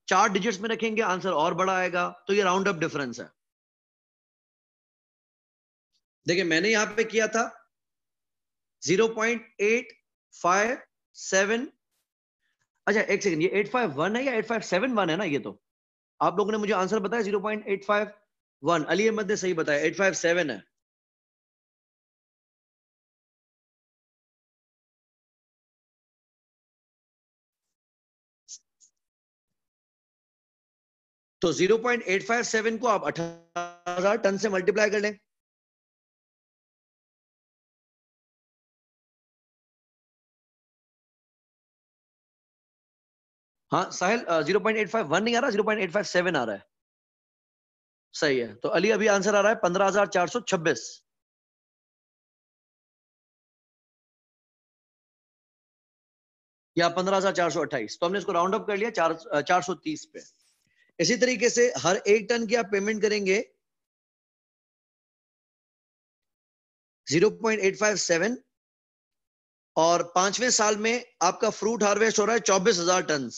4 डिजिट्स में रखेंगे आंसर और बड़ा आएगा। तो ये राउंड अप डिफरेंस है। देखिए मैंने यहां पे किया था 0.857। अच्छा एक सेकंड, ये 851 है या 8571 है ना? ये तो आप लोगों ने मुझे आंसर बताया 0.851। अली अहमद ने सही बताया, 857 है। तो 0.857 को आप 18,000 टन से मल्टीप्लाई कर लें। हाँ साहिल, 0.851 नहीं आ रहा, 0.857 आ रहा है। सही है। तो अली अभी आंसर आ रहा है 15,426 या 15,428। तो हमने इसको राउंड अप कर लिया 430 पे। इसी तरीके से हर 1 टन की आप पेमेंट करेंगे 0.857 और 5वें साल में आपका फ्रूट हार्वेस्ट हो रहा है 24,000 टन।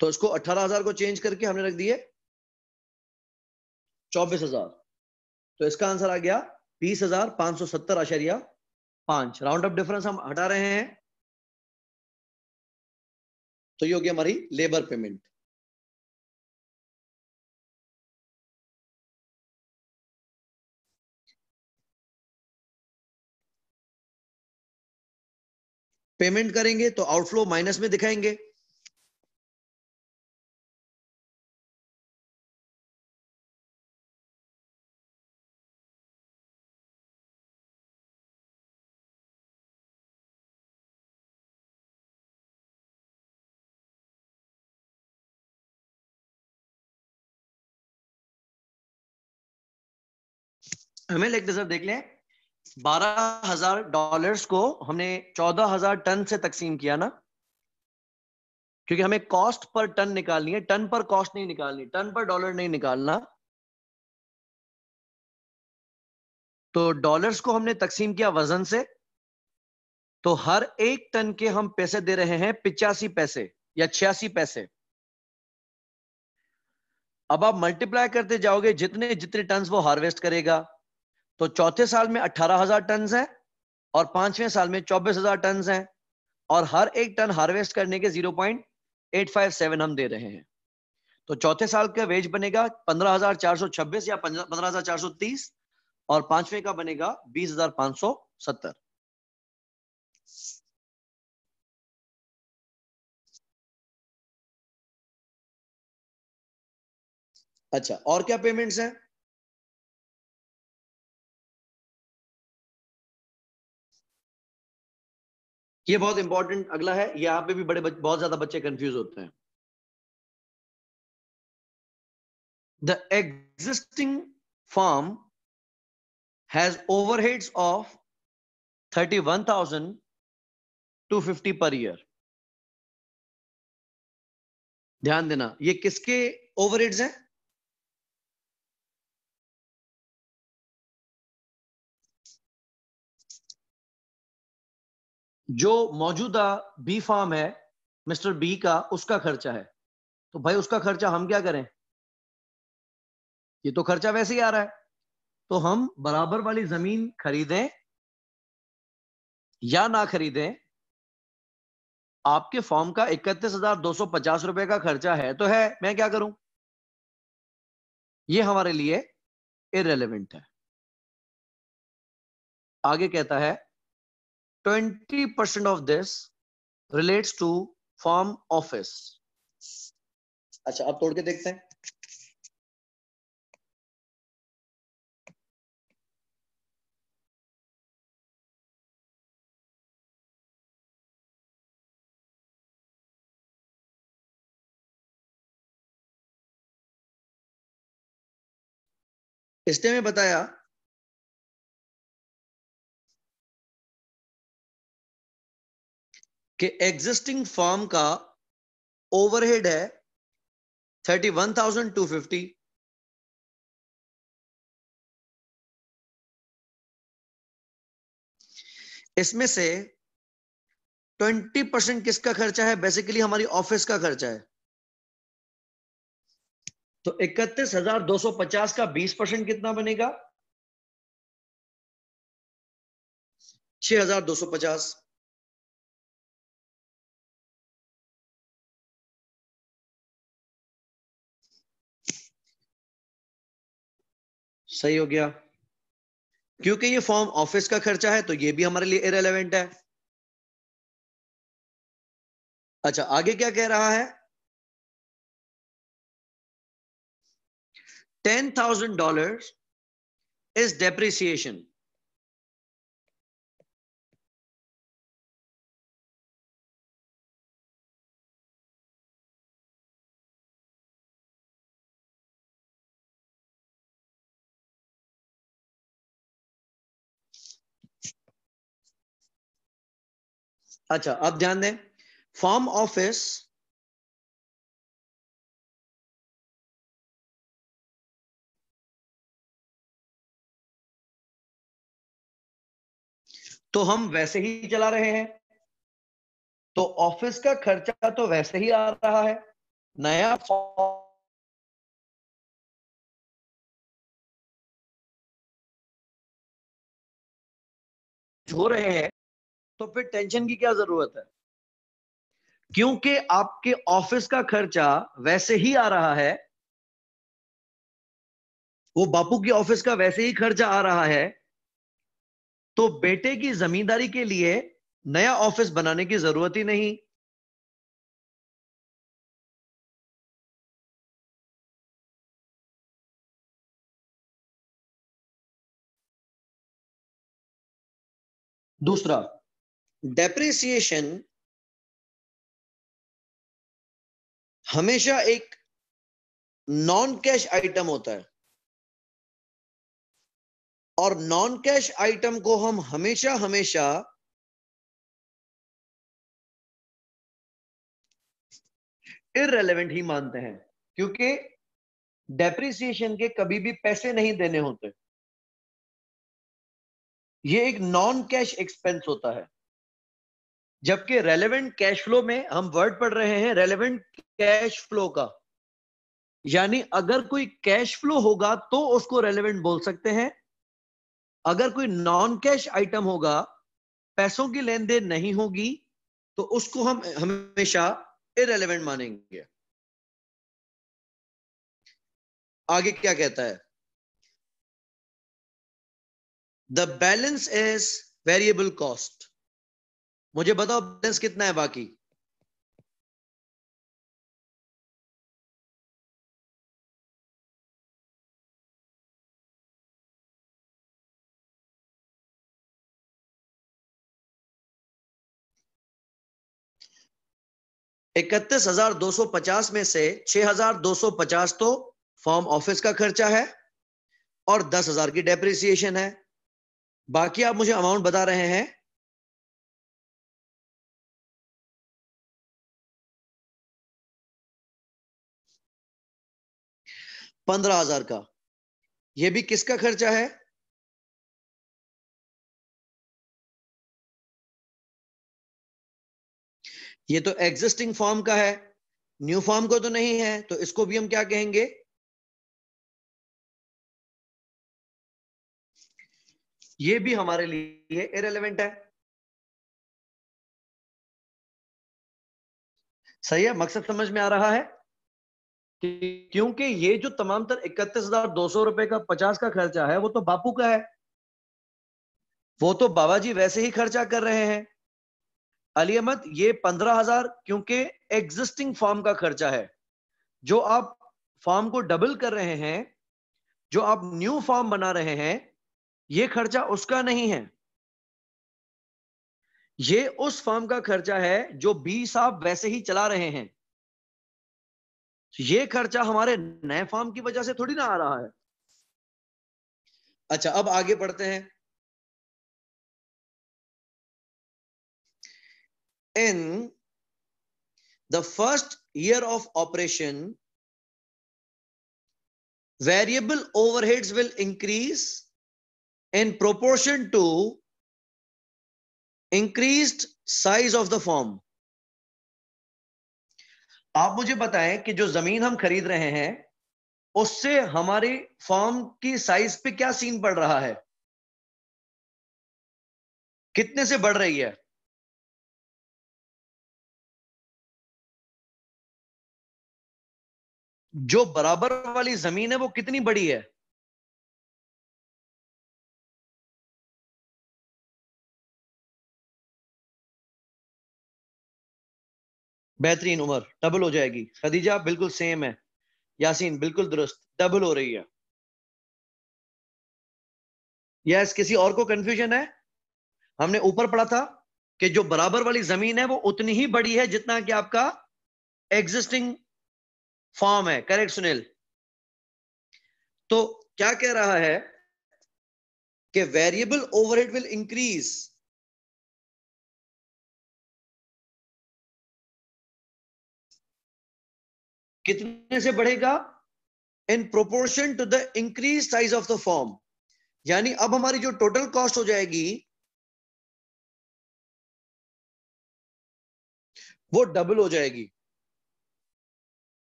तो इसको 18,000 को चेंज करके हमने रख दिए 24,000। तो इसका आंसर आ गया 20,570.5। राउंड अप डिफरेंस हम हटा रहे हैं, तो ये हो गया हमारी लेबर पेमेंट। पेमेंट करेंगे तो आउटफ्लो माइनस में दिखाएंगे। हमें लिख दे सर, देख लें। $12,000 को हमने 14,000 टन से तकसीम किया ना, क्योंकि हमें कॉस्ट पर टन निकालनी है, टन पर कॉस्ट नहीं निकालनी, टन पर डॉलर नहीं निकालना। तो डॉलर्स को हमने तकसीम किया वजन से, तो हर 1 टन के हम पैसे दे रहे हैं 85 पैसे या 86 पैसे। अब आप मल्टीप्लाई करते जाओगे जितने जितने टन वो हार्वेस्ट करेगा। तो चौथे साल में 18,000 टन है और 5वें साल में 24,000 टन है, और हर 1 टन हार्वेस्ट करने के 0.857 हम दे रहे हैं। तो चौथे साल का वेज बनेगा 15,426 या 15,430, और 5वें का बनेगा 20,570। अच्छा, और क्या पेमेंट्स हैं? ये बहुत इंपॉर्टेंट अगला है, यहाँ पे भी बहुत ज्यादा बच्चे कंफ्यूज होते हैं। The existing firm has overheads of 31,250 per year. ध्यान देना, ये किसके ओवरहेड्स हैं? जो मौजूदा बी फार्म है मिस्टर बी का, उसका खर्चा है। तो भाई उसका खर्चा हम क्या करें? ये तो खर्चा वैसे ही आ रहा है। तो हम बराबर वाली जमीन खरीदें या ना खरीदें, आपके फॉर्म का 31,250 रुपए का खर्चा है तो है, मैं क्या करूं? ये हमारे लिए इररेलेवेंट है। आगे कहता है 20% of this relates to farm office. अच्छा, अब तोड़ के देखते हैं। इसने में बताया कि एग्जिस्टिंग फॉर्म का ओवरहेड है 31,250, इसमें से 20% किसका खर्चा है? बेसिकली हमारी ऑफिस का खर्चा है। तो 31,250 का 20% कितना बनेगा? 6,250। सही हो गया, क्योंकि ये फॉर्म ऑफिस का खर्चा है तो ये भी हमारे लिए इररेलेवेंट है। अच्छा, आगे क्या कह रहा है? $10,000 is depreciation. अच्छा, अब ध्यान दें, फॉर्म ऑफिस तो हम वैसे ही चला रहे हैं, तो ऑफिस का खर्चा तो वैसे ही आ रहा है। नया फॉर्म हो रहे हैं, तो फिर टेंशन की क्या जरूरत है, क्योंकि आपके ऑफिस का खर्चा वैसे ही आ रहा है, वो बापू की ऑफिस का वैसे ही खर्चा आ रहा है, तो बेटे की जमींदारी के लिए नया ऑफिस बनाने की जरूरत ही नहीं। दूसरा, डेप्रिसिएशन हमेशा एक नॉन कैश आइटम होता है, और नॉन कैश आइटम को हम हमेशा हमेशा इररेलेवेंट ही मानते हैं, क्योंकि डेप्रिसिएशन के कभी भी पैसे नहीं देने होते, ये एक नॉन कैश एक्सपेंस होता है। जबकि रेलेवेंट कैश फ्लो में हम वर्ड पढ़ रहे हैं रेलेवेंट कैश फ्लो का, यानी अगर कोई कैश फ्लो होगा तो उसको रेलेवेंट बोल सकते हैं, अगर कोई नॉन कैश आइटम होगा, पैसों की लेन देन नहीं होगी, तो उसको हम हमेशा इररेलेवेंट मानेंगे। आगे क्या कहता है, the balance is variable cost. मुझे बताओ बैलेंस कितना है बाकी। $31,250 में से 6,250 तो फॉर्म ऑफिस का खर्चा है और 10,000 की डेप्रिसिएशन है। बाकी आप मुझे अमाउंट बता रहे हैं 15,000 का। यह भी किसका खर्चा है? ये तो एग्जिस्टिंग फॉर्म का है, न्यू फॉर्म को तो नहीं है, तो इसको भी हम क्या कहेंगे? ये भी हमारे लिए इररिलेवेंट है। सही है, मकसद समझ में आ रहा है? क्योंकि ये जो तमाम तर 31,200 रुपए का 50 का खर्चा है, वो तो बापू का है, वो तो बाबा जी वैसे ही खर्चा कर रहे हैं। अली अहमद, ये 15,000 क्योंकि एग्जिस्टिंग फॉर्म का खर्चा है। जो आप फॉर्म को डबल कर रहे हैं, जो आप न्यू फॉर्म बना रहे हैं, ये खर्चा उसका नहीं है, ये उस फॉर्म का खर्चा है जो 20 आप वैसे ही चला रहे हैं। ये खर्चा हमारे नए फॉर्म की वजह से थोड़ी ना आ रहा है। अच्छा, अब आगे बढ़ते हैं। In the first year of operation, variable overheads will increase in proportion to increased size of the firm. आप मुझे बताएं कि जो जमीन हम खरीद रहे हैं, उससे हमारी फर्म की साइज पे क्या सीन पड़ रहा है, कितने से बढ़ रही है? जो बराबर वाली जमीन है वो कितनी बड़ी है? बेहतरीन उमर, डबल हो जाएगी। खदीजा बिल्कुल सेम है। यासीन बिल्कुल दुरुस्त, डबल हो रही है। यस, किसी और को कंफ्यूजन है? हमने ऊपर पढ़ा था कि जो बराबर वाली जमीन है वो उतनी ही बड़ी है जितना कि आपका एग्जिस्टिंग फॉर्म है। करेक्ट सुनील? तो क्या कह रहा है कि वेरिएबल ओवरहेड विल इंक्रीज कितने से बढ़ेगा? In proportion to the increase size of the farm. यानी अब हमारी जो टोटल कॉस्ट हो जाएगी वो डबल हो जाएगी।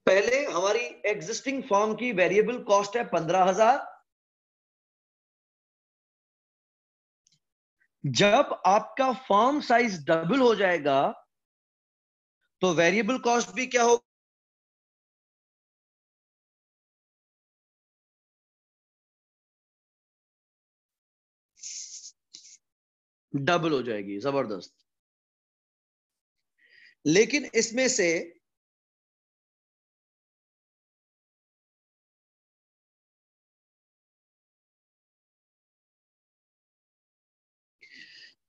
पहले हमारी एग्जिस्टिंग फॉर्म की वेरिएबल कॉस्ट है 15,000। जब आपका फॉर्म साइज डबल हो जाएगा तो वेरिएबल कॉस्ट भी क्या होगा? डबल हो जाएगी। जबरदस्त। लेकिन इसमें से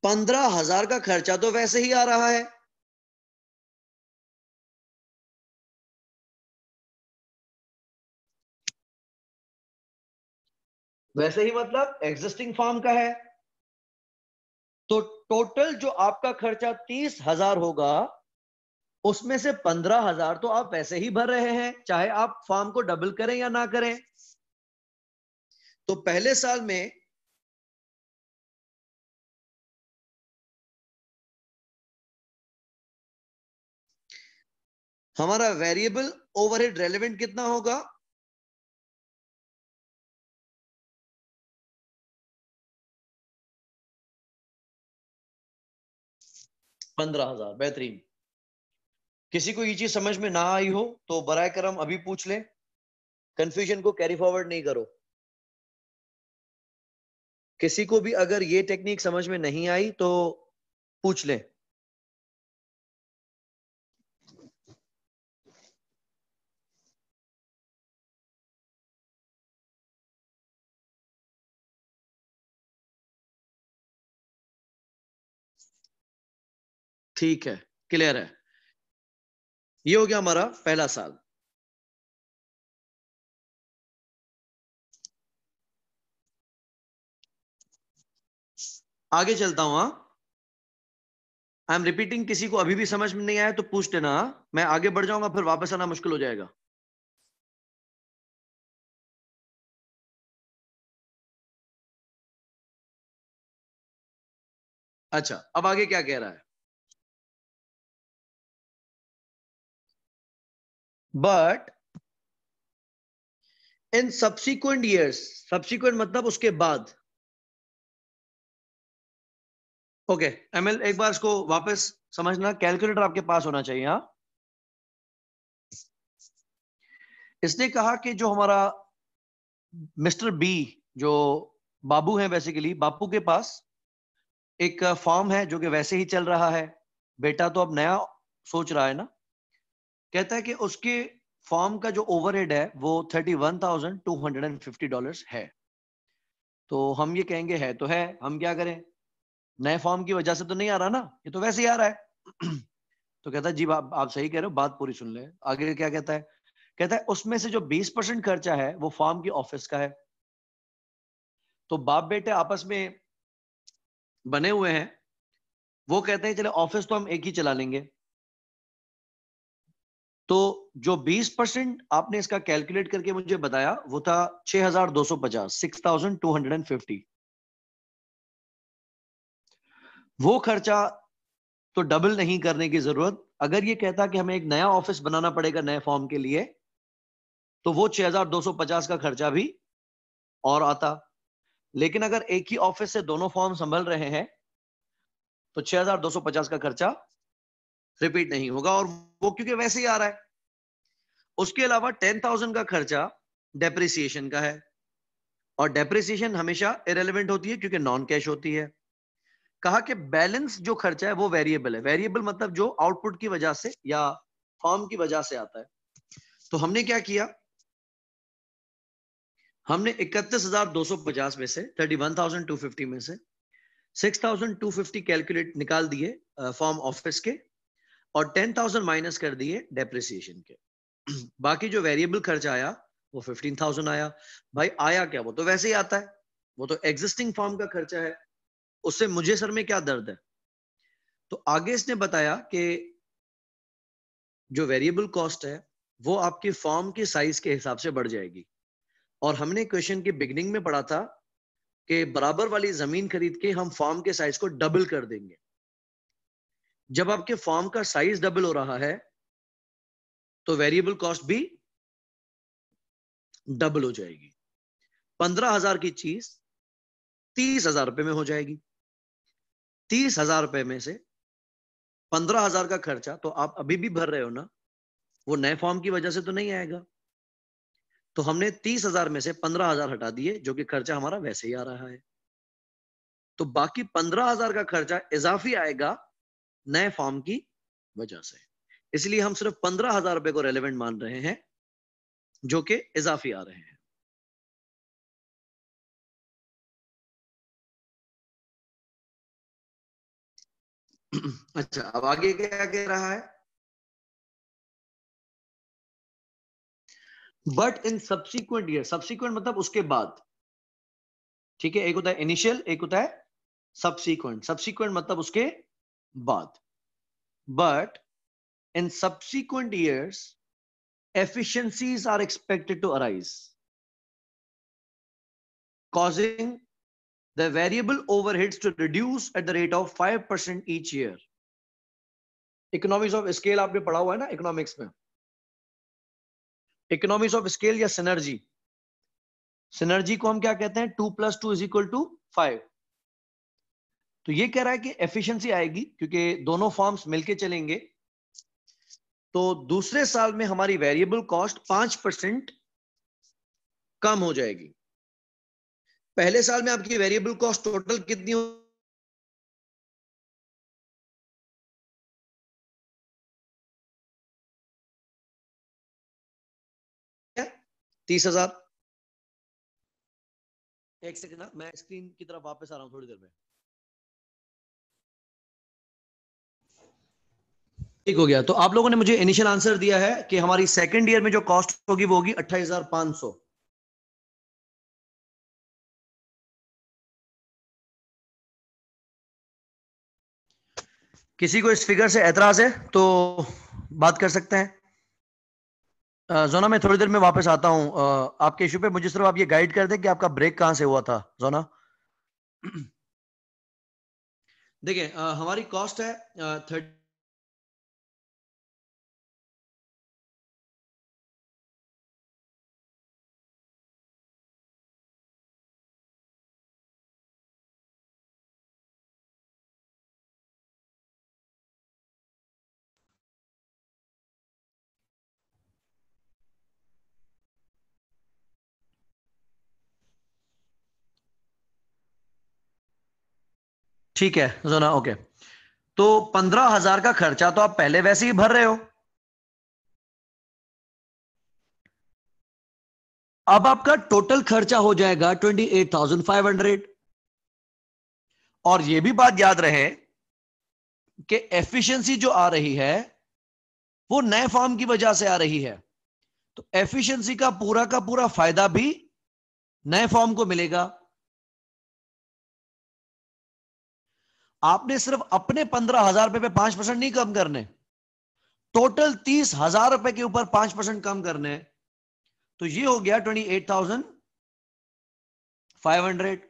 $15,000 का खर्चा तो वैसे ही आ रहा है। वैसे ही मतलब एग्जिस्टिंग फॉर्म का है। तो टोटल जो आपका खर्चा 30,000 होगा उसमें से 15,000 तो आप वैसे ही भर रहे हैं, चाहे आप फॉर्म को डबल करें या ना करें। तो पहले साल में हमारा वेरिएबल ओवरहेड रेलेवेंट कितना होगा? $15,000। बेहतरीन। किसी को ये चीज समझ में ना आई हो तो बराए करम अभी पूछ ले, कंफ्यूजन को कैरी फॉरवर्ड नहीं करो। किसी को भी अगर ये टेक्निक समझ में नहीं आई तो पूछ ले। ठीक है, क्लियर है। ये हो गया हमारा पहला साल। आगे चलता हूं। हाँ, आई एम रिपीटिंग। किसी को अभी भी समझ में नहीं आया तो पूछ लेना। मैं आगे बढ़ जाऊंगा फिर वापस आना मुश्किल हो जाएगा। अच्छा, अब आगे क्या कह रहा है? But in subsequent years, subsequent मतलब उसके बाद। ओके एमएल, एक बार इसको वापस समझना। कैलकुलेटर आपके पास होना चाहिए। हाँ, इसने कहा कि जो हमारा मिस्टर बी, जो बाबू है, बेसिकली बापू के पास एक फॉर्म है जो कि वैसे ही चल रहा है। बेटा तो अब नया सोच रहा है ना। कहता है कि उसके फॉर्म का जो ओवरहेड है वो $31,250 है। तो हम ये कहेंगे है तो है, हम क्या करें? नए फॉर्म की वजह से तो नहीं आ रहा ना, ये तो वैसे ही आ रहा है। तो कहता है जी आप सही कह रहे हो, बात पूरी सुन ले। आगे क्या कहता है? कहता है उसमें से जो 20% खर्चा है वो फॉर्म की ऑफिस का है। तो बाप बेटे आपस में बने हुए हैं। वो कहते हैं चले ऑफिस तो हम एक ही चला लेंगे। तो जो 20% आपने इसका कैलकुलेट करके मुझे बताया वो था 6,250, 6,250। वो खर्चा तो डबल नहीं करने की जरूरत। अगर ये कहता कि हमें एक नया ऑफिस बनाना पड़ेगा नए फॉर्म के लिए तो वो 6,250 का खर्चा भी और आता। लेकिन अगर एक ही ऑफिस से दोनों फॉर्म संभल रहे हैं तो 6,250 का खर्चा रिपीट नहीं होगा, और वो क्योंकि वैसे ही आ रहा है। उसके अलावा 10,000 का खर्चा डेप्रिसिएशन का है, और डेप्रिसिएशन हमेशा इरेलीवेंट होती है क्योंकि नॉन कैश होती है। कहा कि बैलेंस जो खर्चा है वो वेरिएबल है। वेरिएबल मतलब जो आउटपुट की वजह से या फॉर्म की वजह से आता है। तो हमने क्या किया, हमने 31,250 में से 31,250 में से 6,250 कैलकुलेट निकाल दिए फॉर्म ऑफिस के, और 10,000 माइनस कर दिए डेप्रिसिएशन के। बाकी जो वेरिएबल खर्चा आया वो 15,000 आया। भाई आया क्या, वो तो वैसे ही आता है, वो तो एग्जिस्टिंग फॉर्म का खर्चा है, उससे मुझे सर में क्या दर्द है। तो आगे इसने बताया कि जो वेरिएबल कॉस्ट है वो आपके फॉर्म के साइज के हिसाब से बढ़ जाएगी। और हमने क्वेश्चन के बिगनिंग में पढ़ा था कि बराबर वाली जमीन खरीद के हम फॉर्म के साइज को डबल कर देंगे। जब आपके फॉर्म का साइज डबल हो रहा है तो वेरिएबल कॉस्ट भी डबल हो जाएगी। 15,000 की चीज 30,000 रुपए में हो जाएगी। 30,000 रुपए में से 15,000 का खर्चा तो आप अभी भी भर रहे हो ना, वो नए फॉर्म की वजह से तो नहीं आएगा। तो हमने 30,000 में से 15,000 हटा दिए, जो कि खर्चा हमारा वैसे ही आ रहा है। तो बाकी 15,000 का खर्चा इजाफी आएगा नए फॉर्म की वजह से। इसलिए हम सिर्फ 15,000 रुपए को रेलेवेंट मान रहे हैं, जो कि इजाफी आ रहे हैं। अच्छा, अब आगे क्या कह रहा है, but in subsequent year. Subsequent मतलब उसके बाद, ठीक है। एक होता है इनिशियल, एक होता है सब्सिक्वेंट। सब्सिक्वेंट मतलब उसके बाद। But in subsequent years efficiencies are expected to arise, causing the variable overheads to reduce at the rate of 5% each year. Economics of scale आपने पढ़ा हुआ है ना इकोनॉमिक्स में, इकोनॉमिक्स ऑफ स्केल या सिनर्जी। सिनर्जी को हम क्या कहते हैं, 2+2=5। तो ये कह रहा है कि एफिशिएंसी आएगी क्योंकि दोनों फॉर्म्स मिलके चलेंगे। तो दूसरे साल में हमारी वेरिएबल कॉस्ट 5% कम हो जाएगी। पहले साल में आपकी वेरिएबल कॉस्ट टोटल कितनी हो, 30,000। एक सेकंड ना, मैं स्क्रीन की तरफ वापस आ रहा हूं थोड़ी देर में। ठीक हो गया। तो आप लोगों ने मुझे इनिशियल आंसर दिया है कि हमारी सेकंड ईयर में जो कॉस्ट होगी वो होगी 28,500। किसी को इस फिगर से एतराज है तो बात कर सकते हैं। जोना, मैं थोड़ी देर में वापस आता हूं आपके इशू पे। मुझे सिर्फ आप ये गाइड कर दें कि आपका ब्रेक कहां से हुआ था जोना। देखिए हमारी कॉस्ट है 30। ठीक है जोना, ओके। तो 15,000 का खर्चा तो आप पहले वैसे ही भर रहे हो। अब आपका टोटल खर्चा हो जाएगा 28,500। और यह भी बात याद रहे कि एफिशिएंसी जो आ रही है वो नए फॉर्म की वजह से आ रही है। तो एफिशिएंसी का पूरा फायदा भी नए फॉर्म को मिलेगा। आपने सिर्फ अपने 15,000 रुपए पे 5% नहीं कम करने, टोटल 30,000 रुपए के ऊपर 5% कम करने। तो ये हो गया 28,500,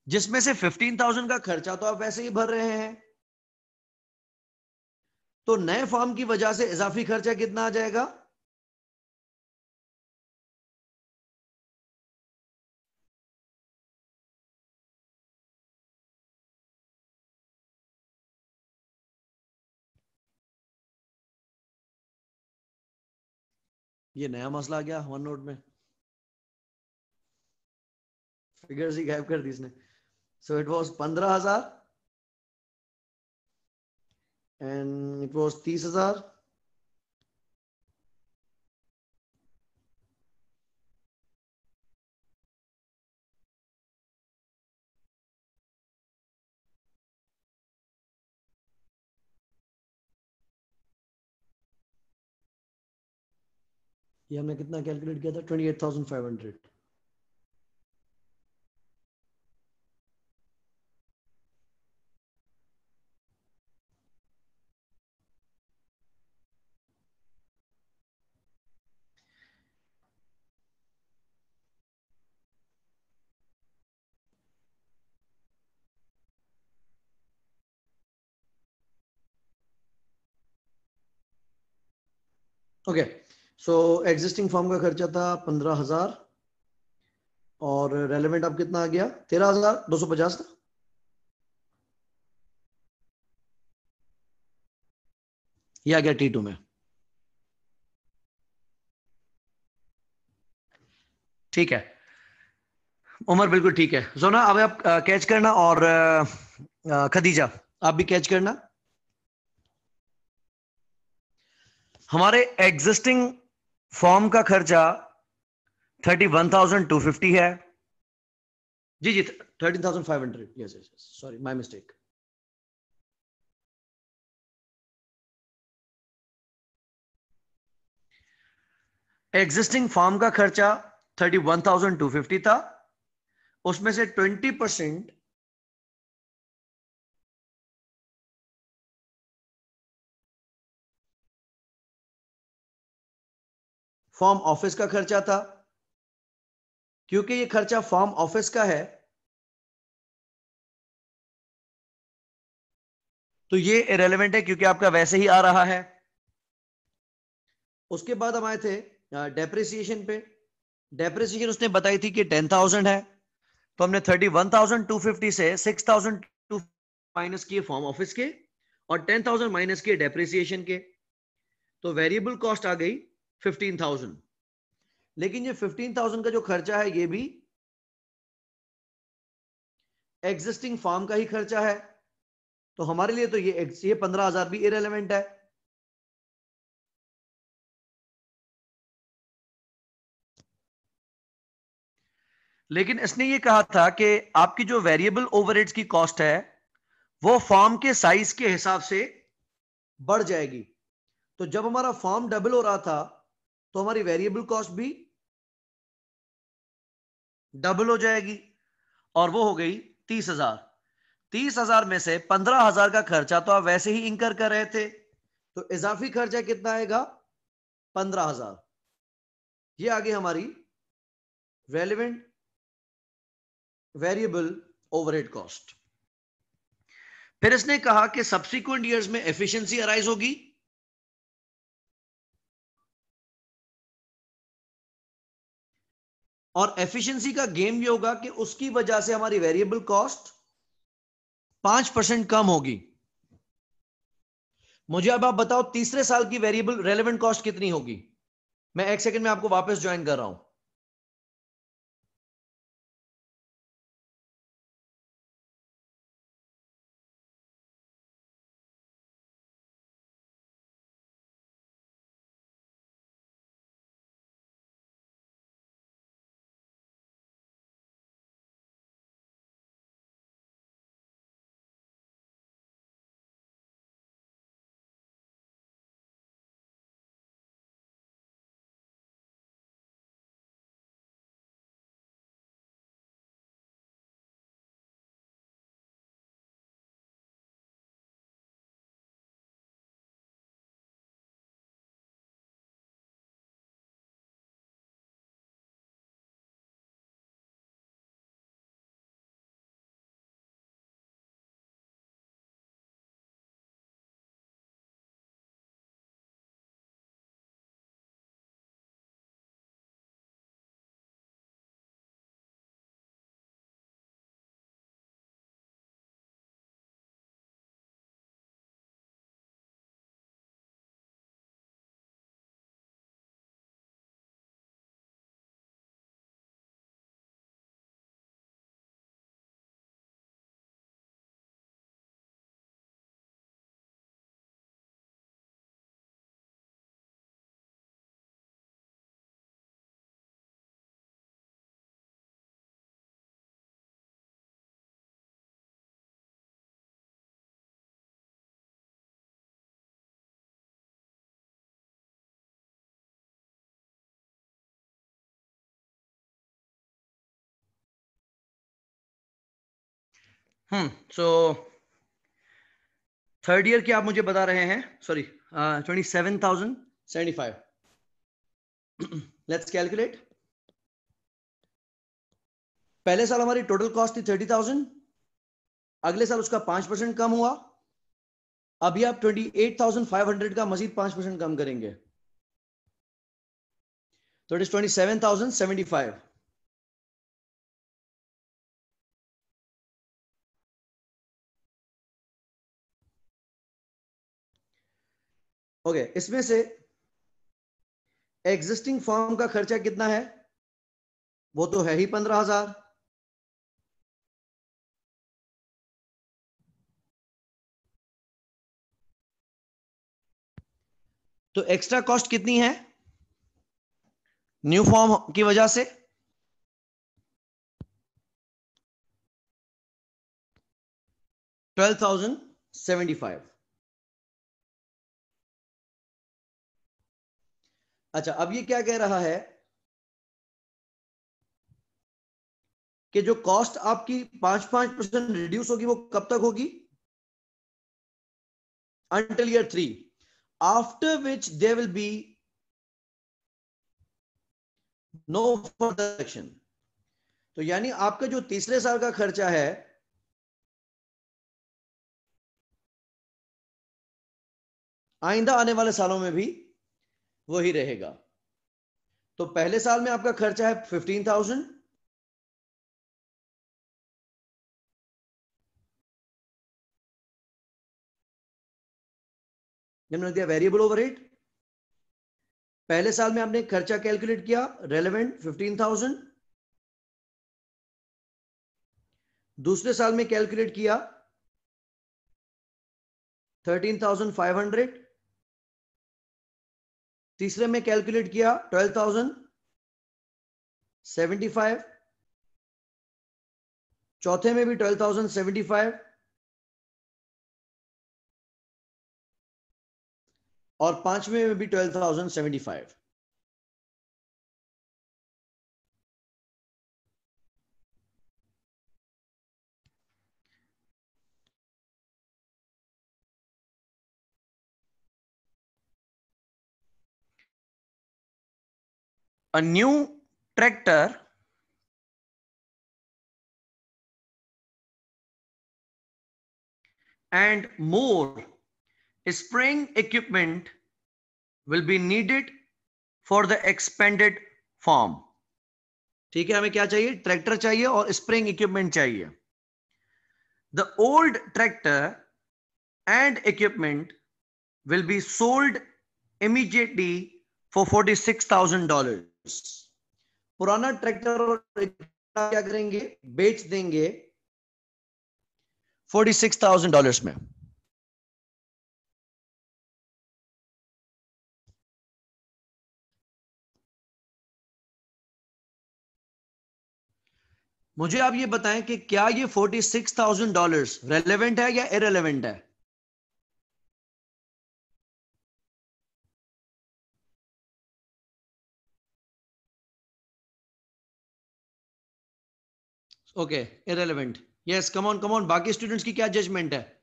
जिसमें से 15,000 का खर्चा तो आप वैसे ही भर रहे हैं। तो नए फॉर्म की वजह से इजाफी खर्चा कितना आ जाएगा, ये नया मसला आ गया वन नोट में, फिगर्स ही गायब कर दी इसने। So it was 15,000 and it was 30,000. ये हमने कितना कैलकुलेट किया था? 28,500. ओके, सो एग्जिस्टिंग फॉर्म का खर्चा था 15,000 और रेलेवेंट अब कितना आ गया? 13,250 था. ये आ गया T2 में. ठीक है उमर, बिल्कुल ठीक है. जोना अब आप कैच करना और खदीजा आप भी कैच करना. हमारे एग्जिस्टिंग फॉर्म का खर्चा 31,250 है. जी जी 13,500. Yes yes, sorry my mistake. Existing form का खर्चा 31,250 था. उसमें से 20% फॉर्म ऑफिस का खर्चा था. क्योंकि ये खर्चा फॉर्म ऑफिस का है तो ये इरेलेवेंट है क्योंकि आपका वैसे ही आ रहा है. उसके बाद हम आए थे डेप्रिसिएशन पे. डेप्रिसिएशन उसने बताई थी कि 10,000 है. तो हमने 31,250 से 6,000 माइनस किए फॉर्म ऑफिस के और 10,000 माइनस किए डेप्रिसिएशन के. तो वेरिएबल कॉस्ट आ गई 15,000. लेकिन ये 15,000 का जो खर्चा है ये भी एग्जिस्टिंग फॉर्म का ही खर्चा है. तो हमारे लिए तो ये 15,000 भी इरेलेवेंट है. लेकिन इसने ये कहा था कि आपकी जो वेरिएबल ओवरहेड्स की कॉस्ट है वो फॉर्म के साइज के हिसाब से बढ़ जाएगी. तो जब हमारा फॉर्म डबल हो रहा था तो हमारी वेरिएबल कॉस्ट भी डबल हो जाएगी और वो हो गई 30,000. 30,000 में से 15,000 का खर्चा तो आप वैसे ही इंकर कर रहे थे. तो इजाफी खर्चा कितना आएगा? 15,000. ये आगे हमारी रेलेवेंट वेरिएबल ओवरहेड कॉस्ट. फिर इसने कहा कि सब्सिक्वेंट ईयर्स में एफिशिएंसी अराइज होगी. और एफिशिएंसी का गेम ये होगा कि उसकी वजह से हमारी वेरिएबल कॉस्ट 5% कम होगी. मुझे अब आप बताओ तीसरे साल की वेरिएबल रेलेवेंट कॉस्ट कितनी होगी? मैं एक सेकंड में आपको वापस ज्वाइन कर रहा हूं. सो थर्ड ईयर की आप मुझे बता रहे हैं, सॉरी 27,075. Let's calculate. पहले साल हमारी टोटल कॉस्ट थी 30,000, अगले साल उसका 5% कम हुआ. अभी आप 28,500 का मजीद 5% कम करेंगे, तो इट इज 27,075. ओके, इसमें से एग्जिस्टिंग फॉर्म का खर्चा कितना है? वो तो है ही 15,000. तो एक्स्ट्रा कॉस्ट कितनी है न्यू फॉर्म की वजह से? $12,075. अच्छा, अब ये क्या कह रहा है कि जो कॉस्ट आपकी 5% रिड्यूस होगी वो कब तक होगी? Until year 3, after which there will be no further action. तो यानी आपका जो तीसरे साल का खर्चा है आइंदा आने वाले सालों में भी वही रहेगा. तो पहले साल में आपका खर्चा है 15,000, दिया वेरिएबल ओवरहेड. पहले साल में आपने खर्चा कैलकुलेट किया रेलेवेंट 15,000, दूसरे साल में कैलकुलेट किया 13,500, तीसरे में कैलकुलेट किया 12,075, चौथे में भी 12,075 और पांचवें में भी 12,075. A new tractor and more spraying equipment will be needed for the expanded farm. ठीक है, हमें क्या चाहिए? ट्रैक्टर चाहिए और स्प्रेइंग इक्विपमेंट चाहिए. The old tractor and equipment will be sold immediately for $46,000. पुराना ट्रैक्टर और क्या करेंगे? बेच देंगे $46,000 में. मुझे आप ये बताएं कि क्या ये $46,000 रेलेवेंट है या इरेलेवेंट है? Okay, irrelevant. Yes, come on. बाकी स्टूडेंट्स की क्या जजमेंट है?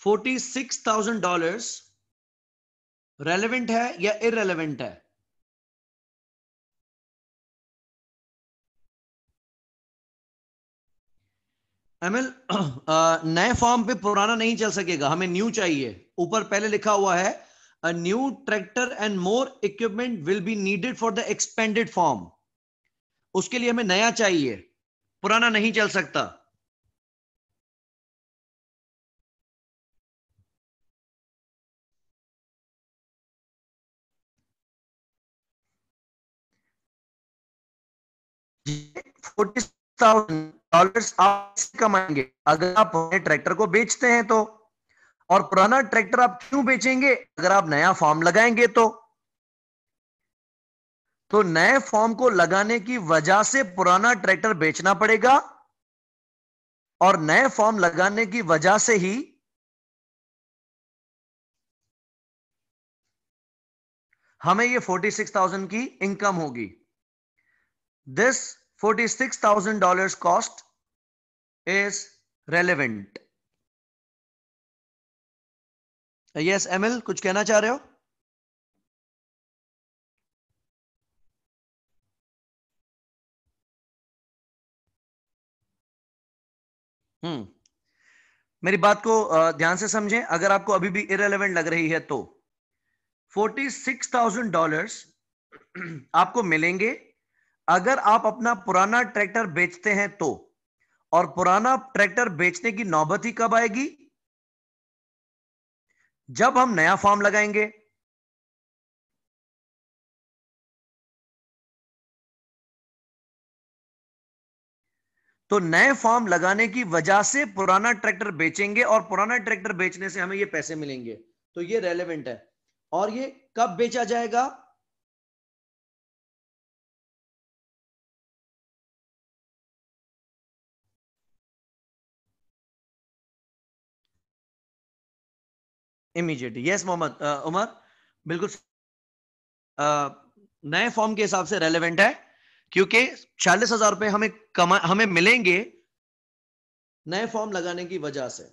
$46,000 रेलेवेंट है या इरेलेवेंट है? एमएल, नए फॉर्म पे पुराना नहीं चल सकेगा, हमें न्यू चाहिए. ऊपर पहले लिखा हुआ है a new tractor and more equipment will be needed for the expanded form. उसके लिए हमें नया चाहिए, पुराना नहीं चल सकता. $40,000 आप कमाएंगे अगर आप ट्रैक्टर को बेचते हैं तो. और पुराना ट्रैक्टर आप क्यों बेचेंगे? अगर आप नया फॉर्म लगाएंगे तो नए फॉर्म को लगाने की वजह से पुराना ट्रैक्टर बेचना पड़ेगा और नए फॉर्म लगाने की वजह से ही हमें ये 46,000 की इनकम होगी. This $46,000 cost is relevant. Yes, Emil, कुछ कहना चाह रहे हो? मेरी बात को ध्यान से समझें. अगर आपको अभी भी इरेलेवेंट लग रही है तो $46,000 आपको मिलेंगे अगर आप अपना पुराना ट्रैक्टर बेचते हैं तो. और पुराना ट्रैक्टर बेचने की नौबत ही कब आएगी? जब हम नया फार्म लगाएंगे. तो नए फार्म लगाने की वजह से पुराना ट्रैक्टर बेचेंगे और पुराना ट्रैक्टर बेचने से हमें ये पैसे मिलेंगे. तो ये रेलेवेंट है. और ये कब बेचा जाएगा? इमीडिएटली. यस मोहम्मद उमर, बिल्कुल नए फॉर्म के हिसाब से रेलेवेंट है क्योंकि 40,000 रुपए हमें मिलेंगे नए फॉर्म लगाने की वजह से.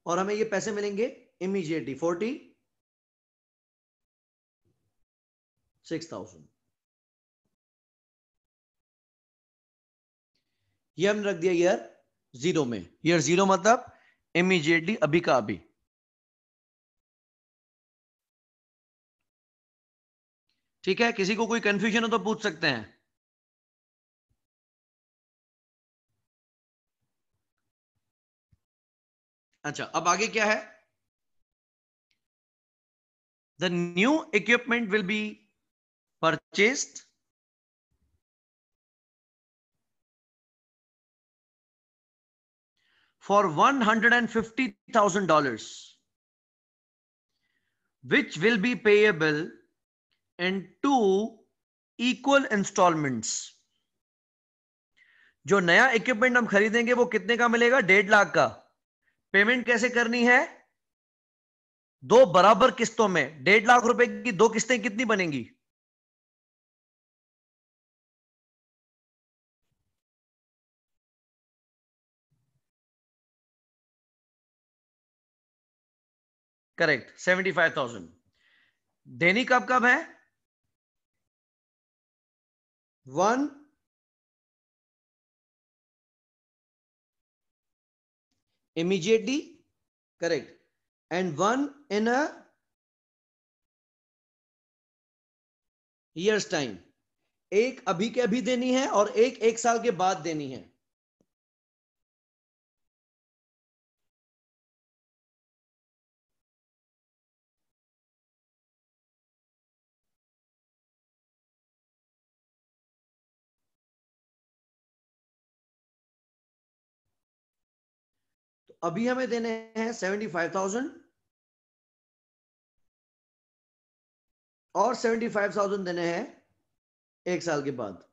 और हमें ये पैसे मिलेंगे इमीडिएटली 46,000. ये हमने रख दिया ईयर जीरो में. ईयर जीरो मतलब इमीडिएटली, अभी का अभी. ठीक है, किसी को कोई कंफ्यूजन हो तो पूछ सकते हैं. अच्छा, अब आगे क्या है? The new equipment will be purchased for $150,000 which will be payable in 2 equal installments. जो नया इक्विपमेंट हम खरीदेंगे वो कितने का मिलेगा? 1.5 लाख का. पेमेंट कैसे करनी है? 2 बराबर किस्तों में. 1.5 लाख रुपए की 2 किस्तें कितनी बनेंगी? करेक्ट, 75,000. देनी कब कब है? 1 immediately, correct, and 1 in a year's time. एक अभी के अभी देनी है और एक साल के बाद देनी है. तो अभी हमें देने हैं 75,000 और 75,000 देने हैं एक साल के बाद.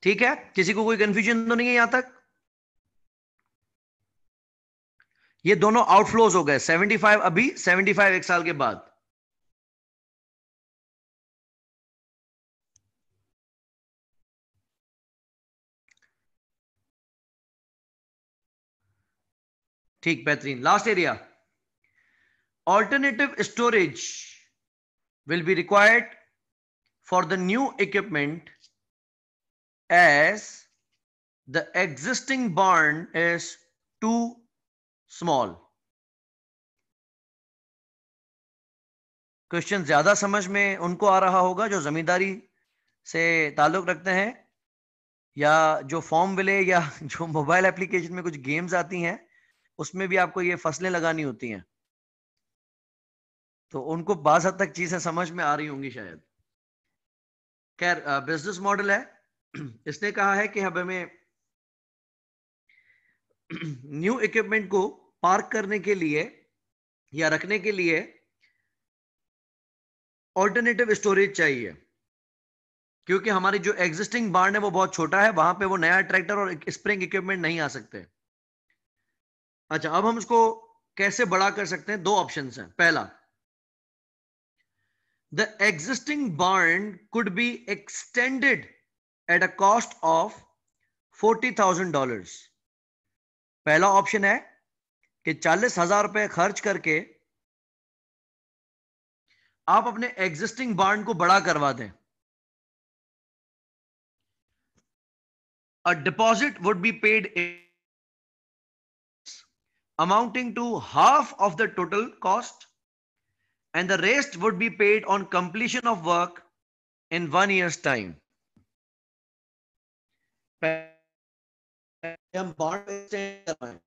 ठीक है, किसी को कोई कंफ्यूजन तो नहीं है यहां तक? ये दोनों आउटफ्लोज हो गए. 75 अभी, 75 एक साल के बाद. ठीक, बेहतरीन. Last area, alternative storage will be required for the new equipment as the existing barn is too small. Question ज्यादा समझ में उनको आ रहा होगा जो जमींदारी से ताल्लुक रखते हैं या जो फॉर्म विले या जो मोबाइल एप्लीकेशन में कुछ गेम्स आती हैं उसमें भी आपको ये फसलें लगानी होती हैं. तो उनको बाज़ हद तक चीजें समझ में आ रही होंगी शायद. खैर, बिजनेस मॉडल है. इसने कहा है कि अब हमें न्यू इक्विपमेंट को पार्क करने के लिए या रखने के लिए ऑल्टरनेटिव स्टोरेज चाहिए. क्योंकि हमारी जो एग्जिस्टिंग बार्न है वो बहुत छोटा है, वहां पे वो नया ट्रैक्टर और स्प्रिंग इक्विपमेंट नहीं आ सकते। अच्छा, अब हम इसको कैसे बड़ा कर सकते हैं? दो ऑप्शंस हैं। पहला, the existing barn could be extended at a cost of $40,000। पहला ऑप्शन है कि 40,000 रुपए खर्च करके आप अपने एग्जिस्टिंग बार्न को बड़ा करवा दें। A deposit would be paid amounting to half of the total cost, and the rest would be paid on completion of work in 1 year's time. हम बॉन्ड एक्सटेंड करवाएं।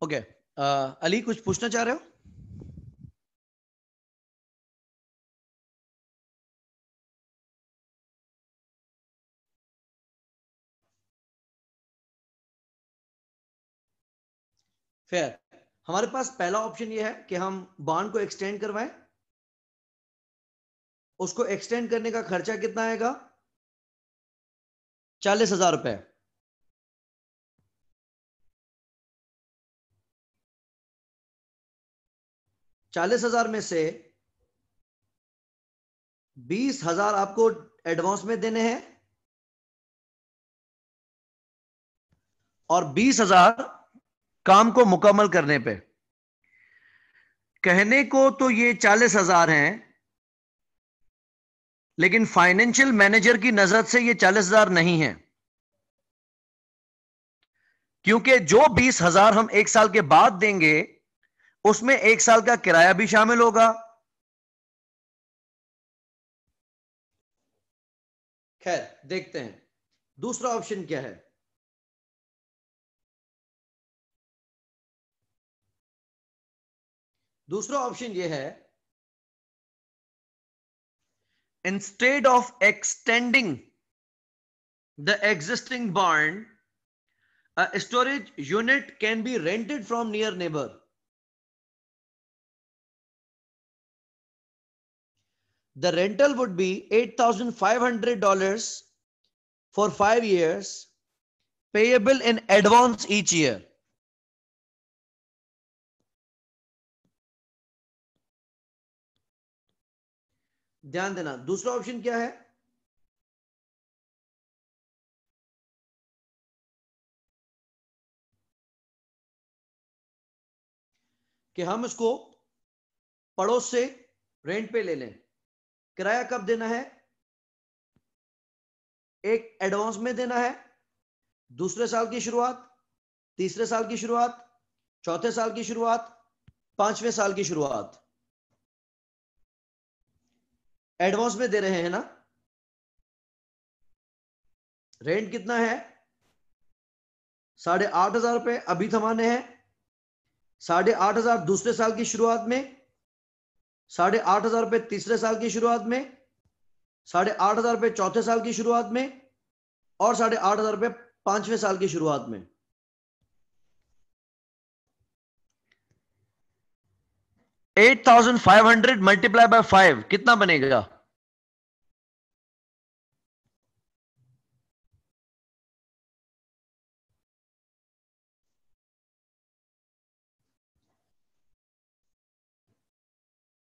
ओके, अली कुछ पूछना चाह रहे हो? फिर हमारे पास पहला ऑप्शन ये है कि हम बॉन्ड को एक्सटेंड करवाएं। उसको एक्सटेंड करने का खर्चा कितना आएगा? 40,000 रुपए। 40,000 में से 20,000 आपको एडवांस में देने हैं और 20,000 काम को मुकम्मल करने पे। कहने को तो ये 40,000 हैं, लेकिन फाइनेंशियल मैनेजर की नजर से ये 40,000 नहीं है, क्योंकि जो 20,000 हम 1 साल के बाद देंगे उसमें 1 साल का किराया भी शामिल होगा। खैर, देखते हैं दूसरा ऑप्शन क्या है। दूसरा ऑप्शन यह है, instead of extending the existing barn, a storage unit can be rented from near neighbor. The rental would be $8,500 for 5 years, payable in advance each year. ध्यान देना, दूसरा ऑप्शन क्या है? कि हम इसको पड़ोस से रेंट पे ले लें। किराया कब देना है? एक एडवांस में देना है, दूसरे साल की शुरुआत, तीसरे साल की शुरुआत, चौथे साल की शुरुआत, 5वें साल की शुरुआत। एडवांस में दे रहे हैं ना। रेंट कितना है? 8,500 रुपए अभी थमाने हैं, 8,500 दूसरे साल की शुरुआत में, 8,500 रुपए तीसरे साल की शुरुआत में, 8,500 रुपए चौथे साल की शुरुआत में, और 8,500 रुपए 5वें साल की शुरुआत में। $8,500 मल्टीप्लाई बाय 5 कितना बनेगा?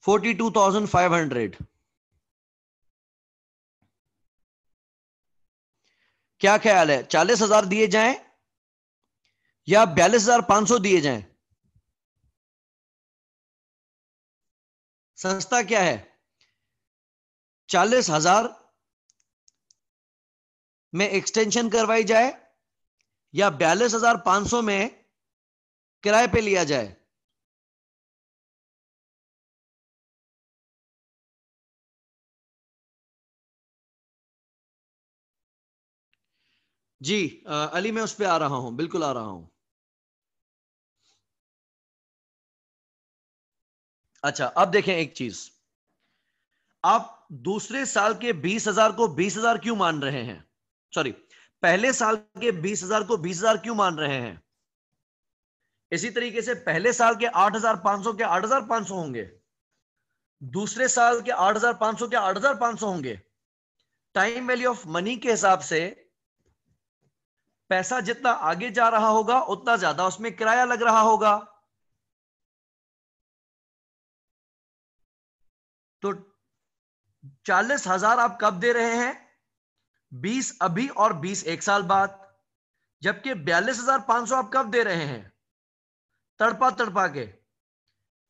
$42,500। क्या ख्याल है, 40,000 दिए जाएं या 42,500 दिए जाएं? सस्ता क्या है, 40,000 में एक्सटेंशन करवाई जाए या 42,500 में किराए पे लिया जाए। जी अली, मैं उस पे आ रहा हूं, बिल्कुल आ रहा हूं। अच्छा, अब देखें एक चीज। आप दूसरे साल के 20,000 को 20,000 क्यों मान रहे हैं? सॉरी, पहले साल के 20,000 को 20,000 क्यों मान रहे हैं? इसी तरीके से पहले साल के 8,500 के 8,500 होंगे, दूसरे साल के 8,500 के 8,500 होंगे। टाइम वैल्यू ऑफ मनी के हिसाब से पैसा जितना आगे जा रहा होगा उतना ज्यादा उसमें किराया लग रहा होगा। तो 40,000 आप कब दे रहे हैं? 20 अभी और 20 एक साल बाद। जबकि 42,500 आप कब दे रहे हैं? तड़पा तड़पा के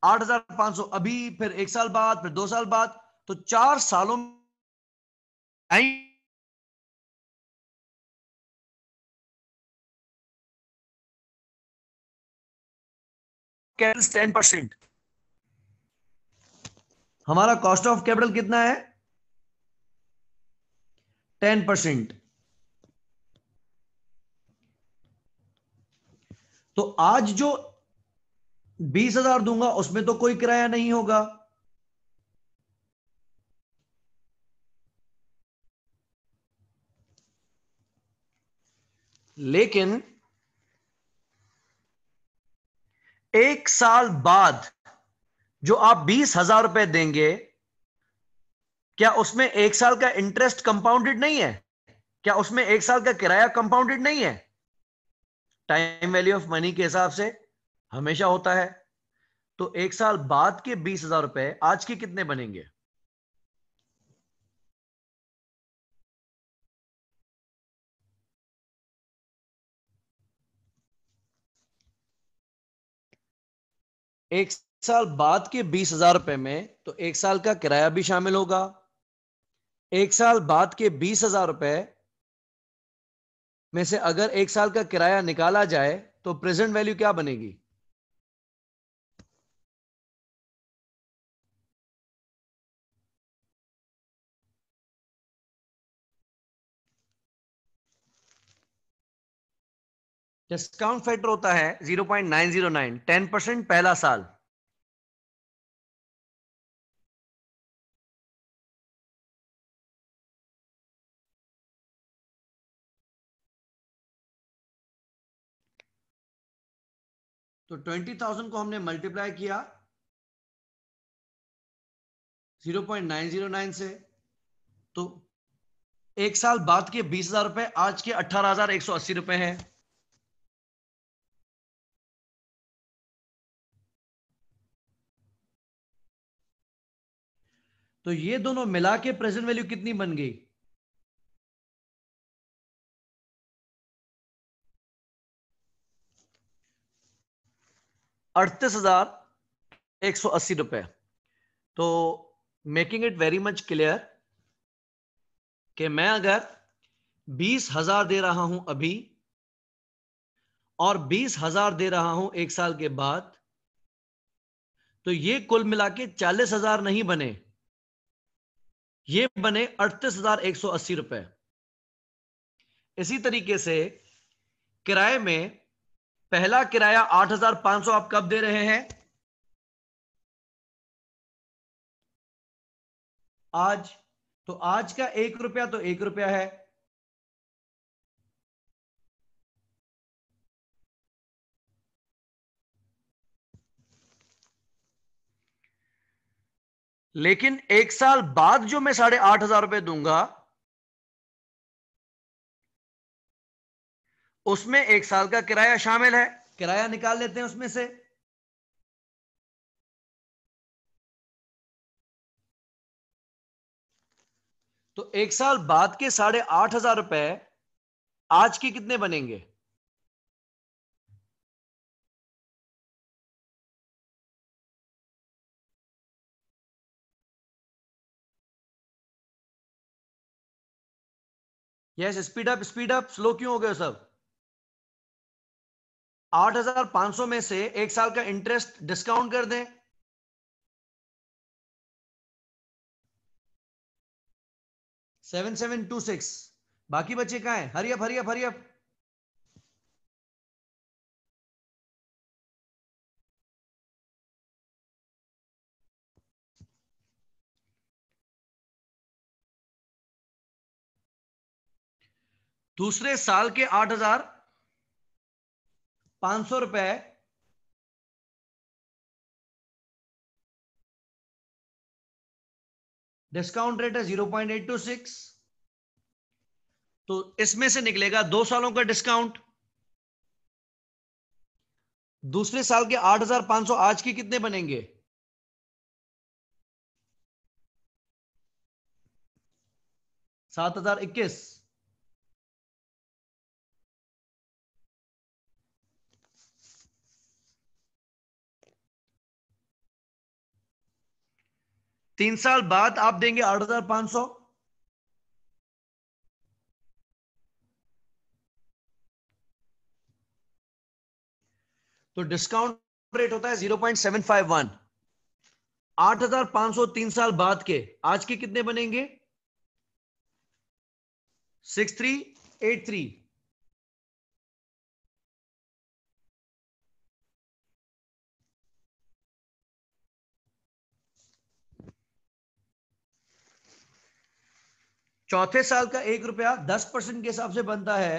8,500 अभी, फिर एक साल बाद, फिर 2 साल बाद। तो 4 सालों में कैपिटल 10%। हमारा कॉस्ट ऑफ कैपिटल कितना है? 10%। तो आज जो 20,000 दूंगा उसमें तो कोई किराया नहीं होगा। लेकिन एक साल बाद जो आप 20,000 रुपए देंगे, क्या उसमें एक साल का इंटरेस्ट कंपाउंडेड नहीं है? क्या उसमें एक साल का किराया कंपाउंडेड नहीं है? टाइम वैल्यू ऑफ मनी के हिसाब से हमेशा होता है। तो एक साल बाद के 20,000 रुपए आज के कितने बनेंगे? एक साल बाद के 20,000 रुपए में तो एक साल का किराया भी शामिल होगा। एक साल बाद के 20,000 रुपए में से अगर एक साल का किराया निकाला जाए तो प्रेजेंट वैल्यू क्या बनेगी? डिस्काउंट फैक्टर होता है 0.909, 10% पहला साल। तो 20,000 को हमने मल्टीप्लाई किया 0.909 से, तो एक साल बाद के 20,000 रुपए आज के 18,180 रुपए हैं। तो ये दोनों मिला के प्रेजेंट वैल्यू कितनी बन गई? 38,180 रुपए। तो making it very much clear कि मैं अगर 20,000 दे रहा हूं अभी और 20,000 दे रहा हूं एक साल के बाद, तो ये कुल मिला के 40,000 नहीं बने, ये बने 38,180 रुपए। इसी तरीके से किराए में पहला किराया 8,500 आप कब दे रहे हैं? आज। तो आज का 1 रुपया तो 1 रुपया है। लेकिन एक साल बाद जो मैं 8,500 रुपए दूंगा उसमें एक साल का किराया शामिल है। किराया निकाल लेते हैं उसमें से। तो एक साल बाद के 8,500 रुपए आज के कितने बनेंगे? Yes, speed up speed up, slow क्यों हो गए सब? 8,500 में से एक साल का इंटरेस्ट डिस्काउंट कर दें, 7726। बाकी बच्चे कहां है? Hurry up hurry up hurry up. दूसरे साल के 8,500 रुपए डिस्काउंट रेट है 0.826, तो इसमें से निकलेगा 2 सालों का डिस्काउंट। दूसरे साल के 8,500 आज के कितने बनेंगे? 7,021। तीन साल बाद आप देंगे 8,500, तो डिस्काउंट रेट होता है 0.751। 8,500 3 साल बाद के आज के कितने बनेंगे? 6383। चौथे साल का 1 रुपया 10% के हिसाब से बनता है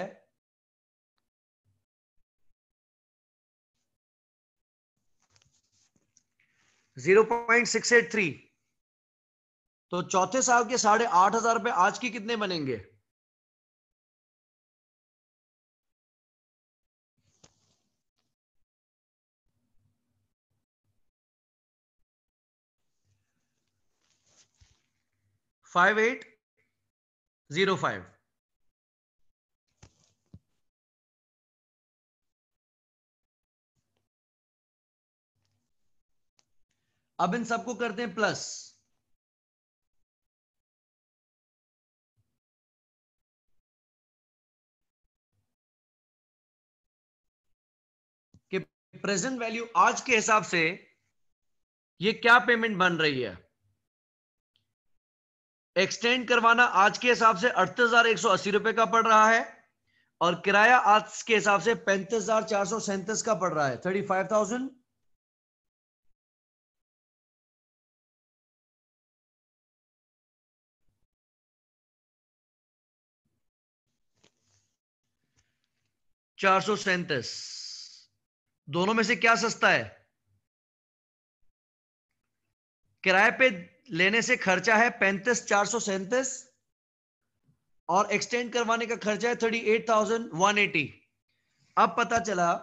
0.683। तो चौथे साल के 8,500 रुपए आज की कितने बनेंगे? $5805। अब इन सबको करते हैं प्लस। कि प्रेजेंट वैल्यू आज के हिसाब से ये क्या पेमेंट बन रही है? एक्सटेंड करवाना आज के हिसाब से 38,180 रुपए का पड़ रहा है, और किराया आज के हिसाब से 35,437 का पड़ रहा है, 35,000। $437। दोनों में से क्या सस्ता है? किराए पे लेने से खर्चा है 35,437, और एक्सटेंड करवाने का खर्चा है 38,180। अब पता चला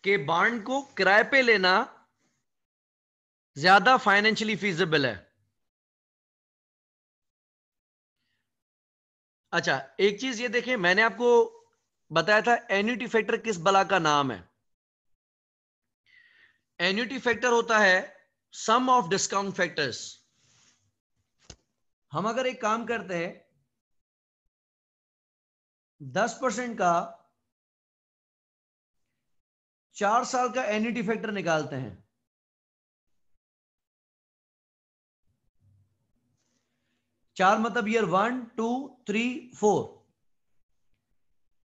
कि बॉन्ड को किराए पे लेना ज्यादा फाइनेंशियली फीजिबल है। अच्छा, एक चीज ये देखें, मैंने आपको बताया था एन्युटी फैक्टर किस बला का नाम है। एन्युटी फैक्टर होता है सम ऑफ डिस्काउंट फैक्टर्स। हम अगर एक काम करते हैं, 10% का 4 साल का एन्युटी फैक्टर निकालते हैं, 4 मतलब ईयर 1 2 3 4।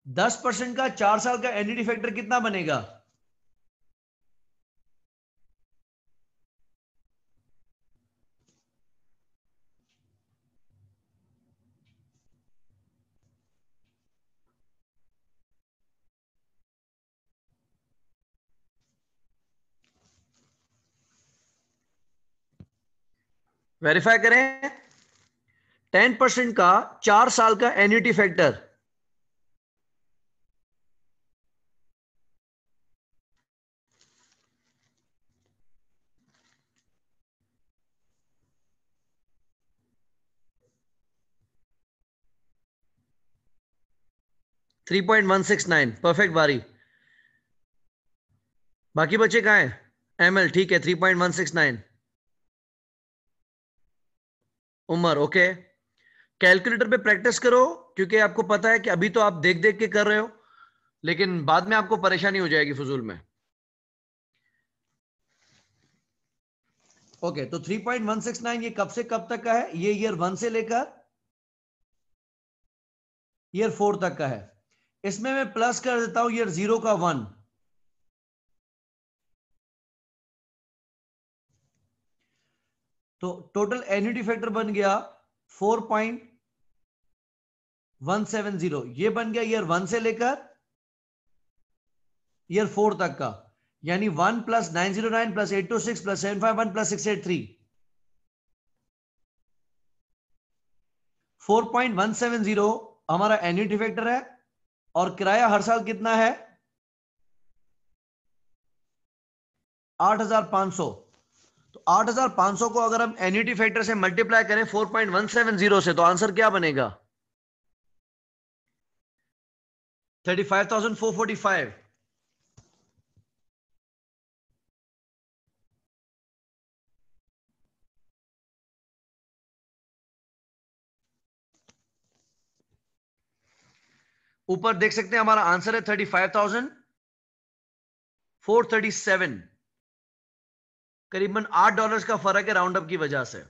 10% का 4 साल का एन्युटी फैक्टर कितना बनेगा? वेरीफाई करें। 10% का 4 साल का एन्युटी फैक्टर 3.169 परफेक्ट बारी। बाकी बच्चे कहाँ हैं? एमएल ठीक है 3.169। उमर ओके। कैलकुलेटर पे प्रैक्टिस करो, क्योंकि आपको पता है कि अभी तो आप देख देख के कर रहे हो, लेकिन बाद में आपको परेशानी हो जाएगी फजूल में। ओके तो 3.169 ये कब से कब तक का है? ये ईयर 1 से लेकर ईयर 4 तक का है। इसमें मैं प्लस कर देता हूं ईयर 0 का 1, तो टोटल एन्युटी फैक्टर बन गया 4.170। ये बन गया ईयर 1 से लेकर ईयर 4 तक का, यानी 1 प्लस 909 प्लस 826 प्लस 751 प्लस 683। 4.170 हमारा एन्युटी फैक्टर है, और किराया हर साल कितना है? 8,500। तो 8,500 को अगर हम एन्युटी फैक्टर से मल्टीप्लाई करें 4.170 से, तो आंसर क्या बनेगा? 35,445। ऊपर देख सकते हैं हमारा आंसर है 35,437। करीबन $8 का फर्क है राउंड अप की वजह से।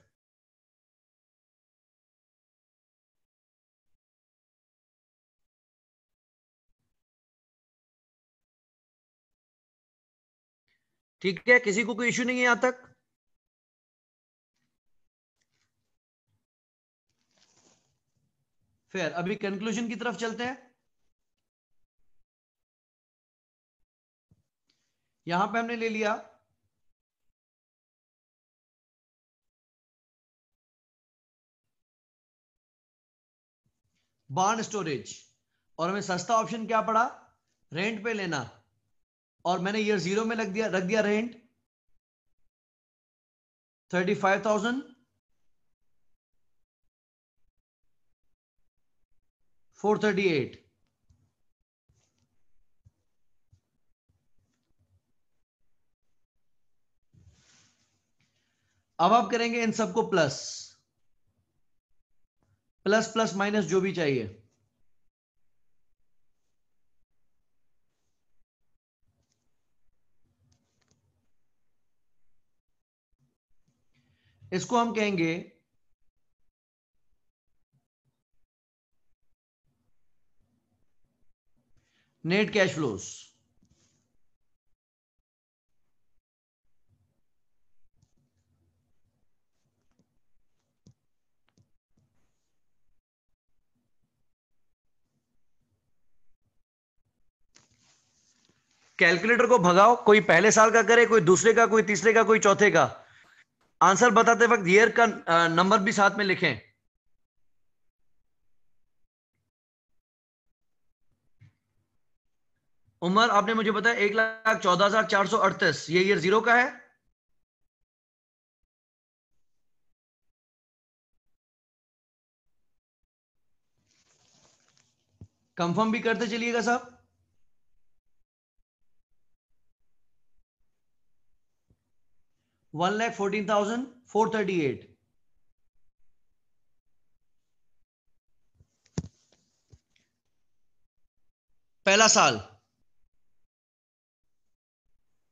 ठीक है, किसी को कोई इश्यू नहीं है यहां तक? फिर अभी कंक्लूजन की तरफ चलते हैं। यहां पे हमने ले लिया बार्न स्टोरेज, और हमें सस्ता ऑप्शन क्या पड़ा? रेंट पे लेना, और मैंने ईयर 0 में रख दिया रेंट 35,438। अब आप करेंगे इन सबको प्लस प्लस प्लस माइनस जो भी चाहिए। इसको हम कहेंगे नेट कैश फ्लोस। कैलकुलेटर को भगाओ, कोई पहले साल का करे, कोई दूसरे का, कोई तीसरे का, कोई चौथे का। आंसर बताते वक्त ईयर का नंबर भी साथ में लिखें। उमर आपने मुझे बताया 1,14,438, ये ईयर 0 का है। कंफर्म भी करते चलिएगा साहब। $1,14,438। पहला साल।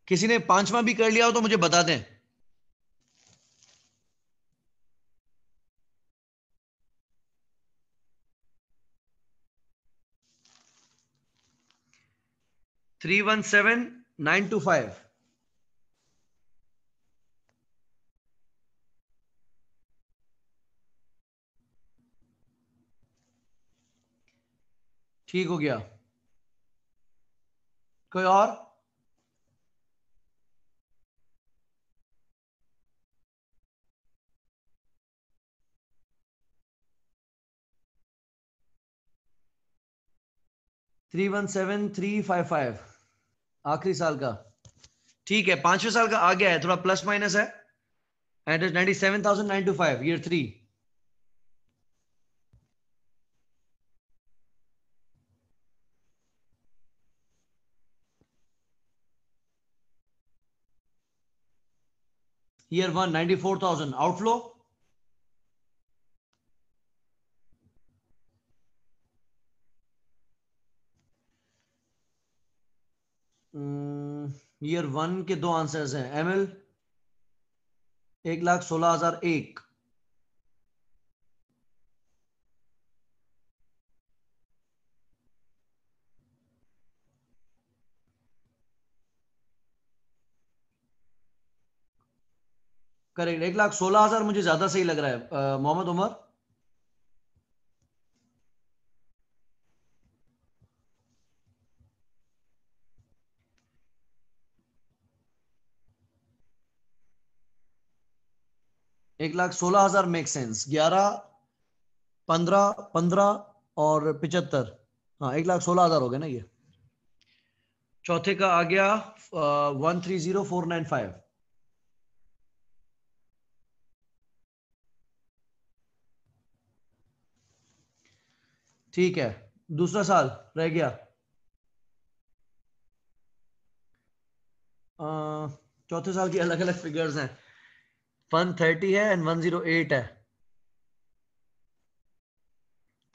किसी ने पांचवा भी कर लिया हो तो मुझे बता दें। $317,925। ठीक हो गया। कोई और? $317,355 आखिरी साल का। ठीक है, पांचवें साल का आ गया है, थोड़ा प्लस माइनस है। And is 97,925 year 3। Year 1 94,000 outflow, year 1 के दो आंसर्स हैं। ML 1,16,001, correct. 1,16,000 मुझे ज्यादा सही लग रहा है। मोहम्मद उमर, एक लाख 16,000 मेक सेंस। 11, 15, 15 और 75, हाँ 1,16,000 हो गए ना ये। चौथे का आ गया 130,495। ठीक है, दूसरा साल रह गया। चौथे साल की अलग अलग फिगर्स हैं। 130 है एंड 108 है।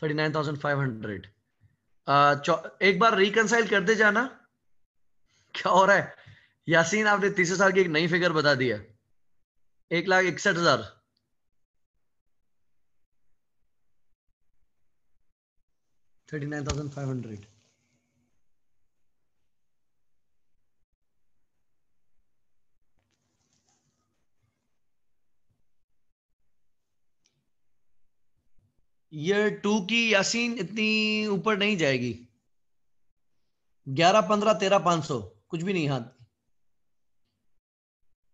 39,500। एक बार रिकंसाइल करते जाना, क्या हो रहा है। यासीन, आपने तीसरे साल की एक नई फिगर बता दी है, 1,61,000। $39,500। ईयर 2 की यासीन इतनी ऊपर नहीं जाएगी। 11, 15, 13, 500 कुछ भी नहीं। हाँ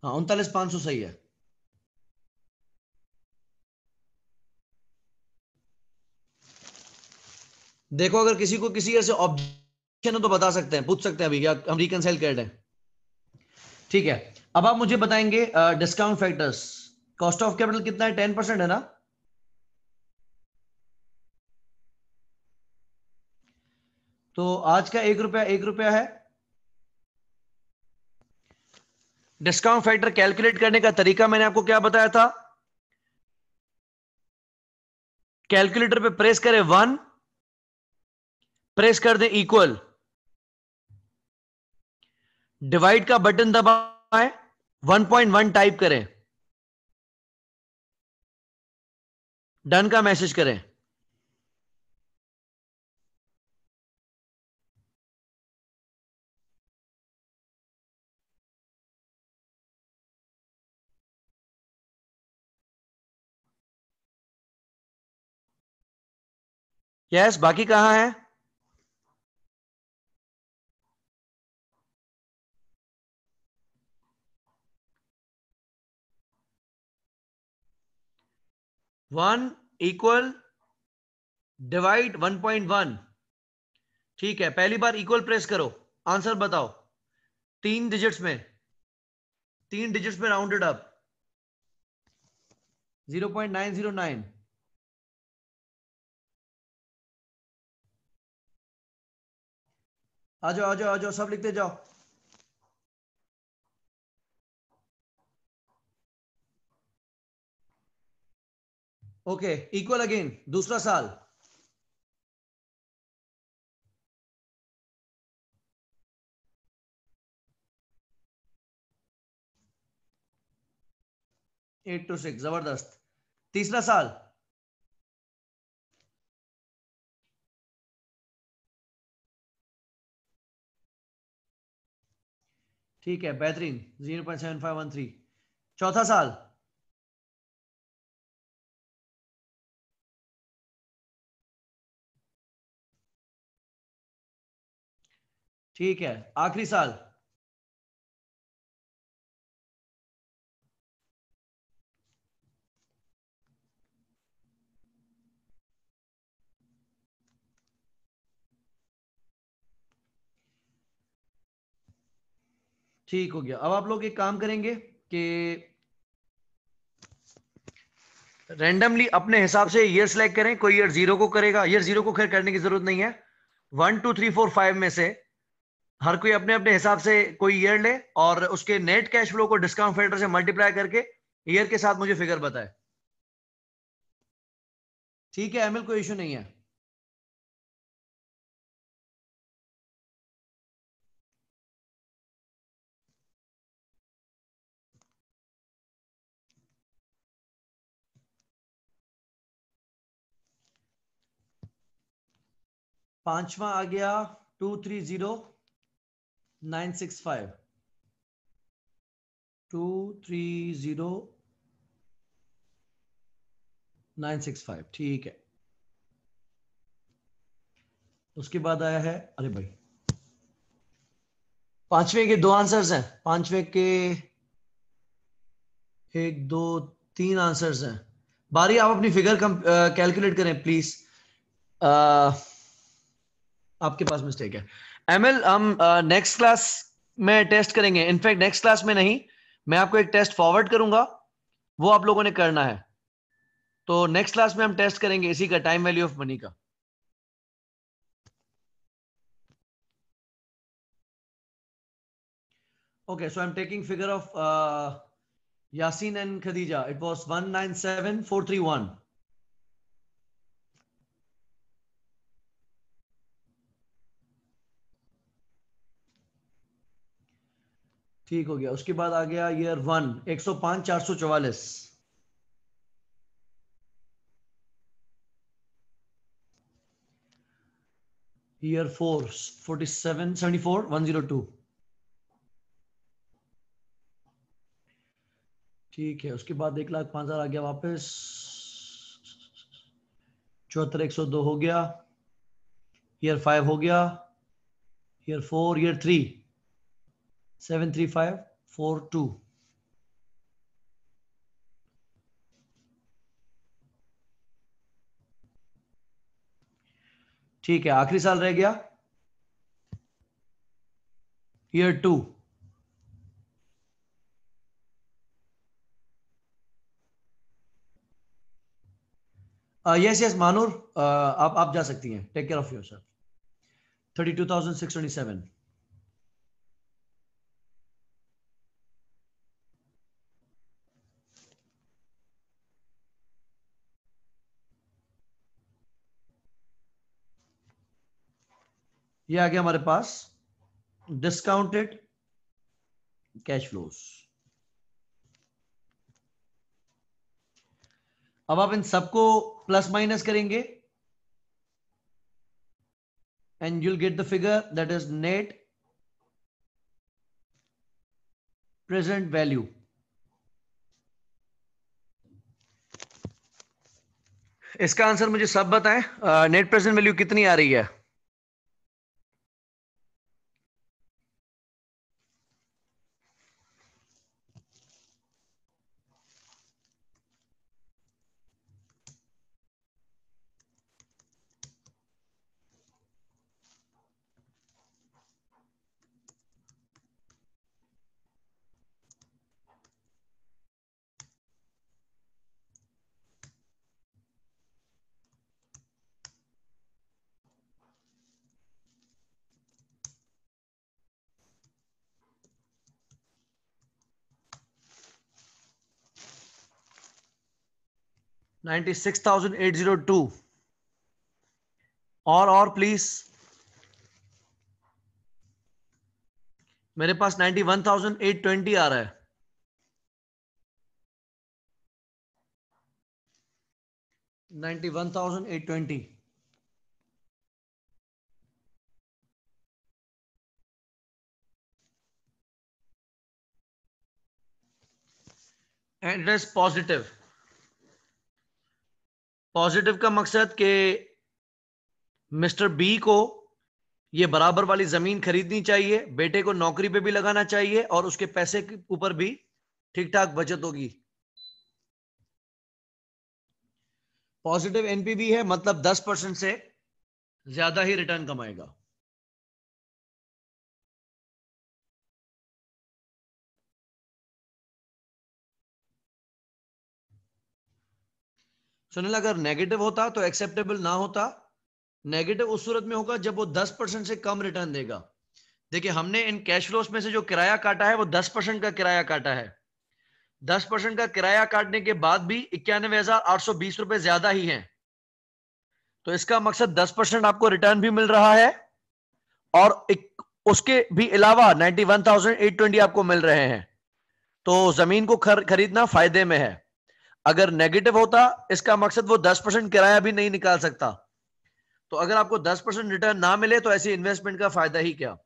हाँ, 39,500 सही है। देखो, अगर किसी को किसी ऐसे ऑब्जेक्शन हो तो बता सकते हैं, पूछ सकते हैं अभी, क्या हम रिकंसाइल कर रहे हैं। ठीक है, अब आप मुझे बताएंगे discount factors. Cost of capital कितना है? 10% है ना। तो आज का 1 रुपया 1 रुपया है। डिस्काउंट फैक्टर कैलकुलेट करने का तरीका मैंने आपको क्या बताया था? कैलकुलेटर पे प्रेस करें 1, प्रेस कर दें इक्वल, डिवाइड का बटन दबाएं, 1.1 टाइप करें, डन का मैसेज करें। यस, बाकी कहां है? One equal divide 1.1। ठीक है, पहली बार इक्वल प्रेस करो, आंसर बताओ। 3 डिजिट्स में, 3 डिजिट्स में राउंडेड अप, 0.909। आ जाओ आ जाओ आ जाओ, सब लिखते जाओ। ओके, इक्वल अगेन, दूसरा साल। एट टू सिक्स, जबरदस्त। तीसरा साल, ठीक है, बेहतरीन, 0.7513। चौथा साल, ठीक है, आखिरी साल, ठीक हो गया। अब आप लोग एक काम करेंगे कि रैंडमली अपने हिसाब से ईयर सेलेक्ट करें। कोई ईयर 0 को करेगा, ईयर 0 को खैर करने की जरूरत नहीं है। 1, 2, 3, 4, 5 में से हर कोई अपने अपने हिसाब से कोई ईयर ले और उसके नेट कैश फ्लो को डिस्काउंट फैक्टर से मल्टीप्लाई करके ईयर के साथ मुझे फिगर बताए। ठीक है एमएल, कोई इशू नहीं है। पांचवा आ गया 230965, 230965, ठीक है। उसके बाद आया है, अरे भाई पांचवे के दो आंसर्स हैं, पांचवे के एक दो तीन आंसर्स हैं। बारी आप अपनी फिगर कैलकुलेट करें प्लीज। आपके पास मिस्टेक है एमएल। हम नेक्स्ट क्लास में टेस्ट करेंगे, इनफैक्ट नेक्स्ट क्लास में नहीं, मैं आपको एक टेस्ट फॉरवर्ड करूंगा, वो आप लोगों ने करना है। तो नेक्स्ट क्लास में हम टेस्ट करेंगे इसी का, टाइम वैल्यू ऑफ मनी का। Okay, so I am taking figure of Yasin and Khadija. It was 197431। ठीक हो गया। उसके बाद आ गया ईयर 1, 105,444। ईयर 4, 47,74,102। ठीक है। उसके बाद 1,05,000 आ गया वापस। 74,102 हो गया। ईयर 5 हो गया। Year 4, year 3 73542। ठीक है, आखिरी साल रह गया ईयर 2। यस यस मानूर, आप जा सकती हैं। Take care of yourself. 32,627। ये आ गया हमारे पास डिस्काउंटेड कैश फ्लोज। अब आप इन सबको प्लस माइनस करेंगे and you'll get the figure that is net present value. इसका आंसर मुझे सब बताएं, नेट प्रेजेंट वैल्यू कितनी आ रही है? $96,802। और प्लीज, मेरे पास 91,820 आ रहा है। $91,820। And it is positive. Positive का मकसद कि मिस्टर बी को ये बराबर वाली जमीन खरीदनी चाहिए, बेटे को नौकरी पे भी लगाना चाहिए और उसके पैसे के ऊपर भी ठीक ठाक बचत होगी। पॉजिटिव एनपीवी है, मतलब 10% से ज्यादा ही रिटर्न कमाएगा। सुनील, अगर नेगेटिव होता तो एक्सेप्टेबल ना होता। नेगेटिव उस सूरत में होगा जब वो 10% से कम रिटर्न देगा। देखिए हमने इन कैश फ्लोस में से जो किराया काटा है वो 10% का किराया काटा है। 10% का किराया काटने के बाद भी 91,820 रुपए ज्यादा ही हैं। तो इसका मकसद 10% आपको रिटर्न भी मिल रहा है और उसके भी अलावा 91,820 आपको मिल रहे हैं। तो जमीन को खरीदना फायदे में है। अगर नेगेटिव होता, इसका मकसद वो 10% किराया भी नहीं निकाल सकता। तो अगर आपको 10% रिटर्न ना मिले तो ऐसी इन्वेस्टमेंट का फायदा ही क्या।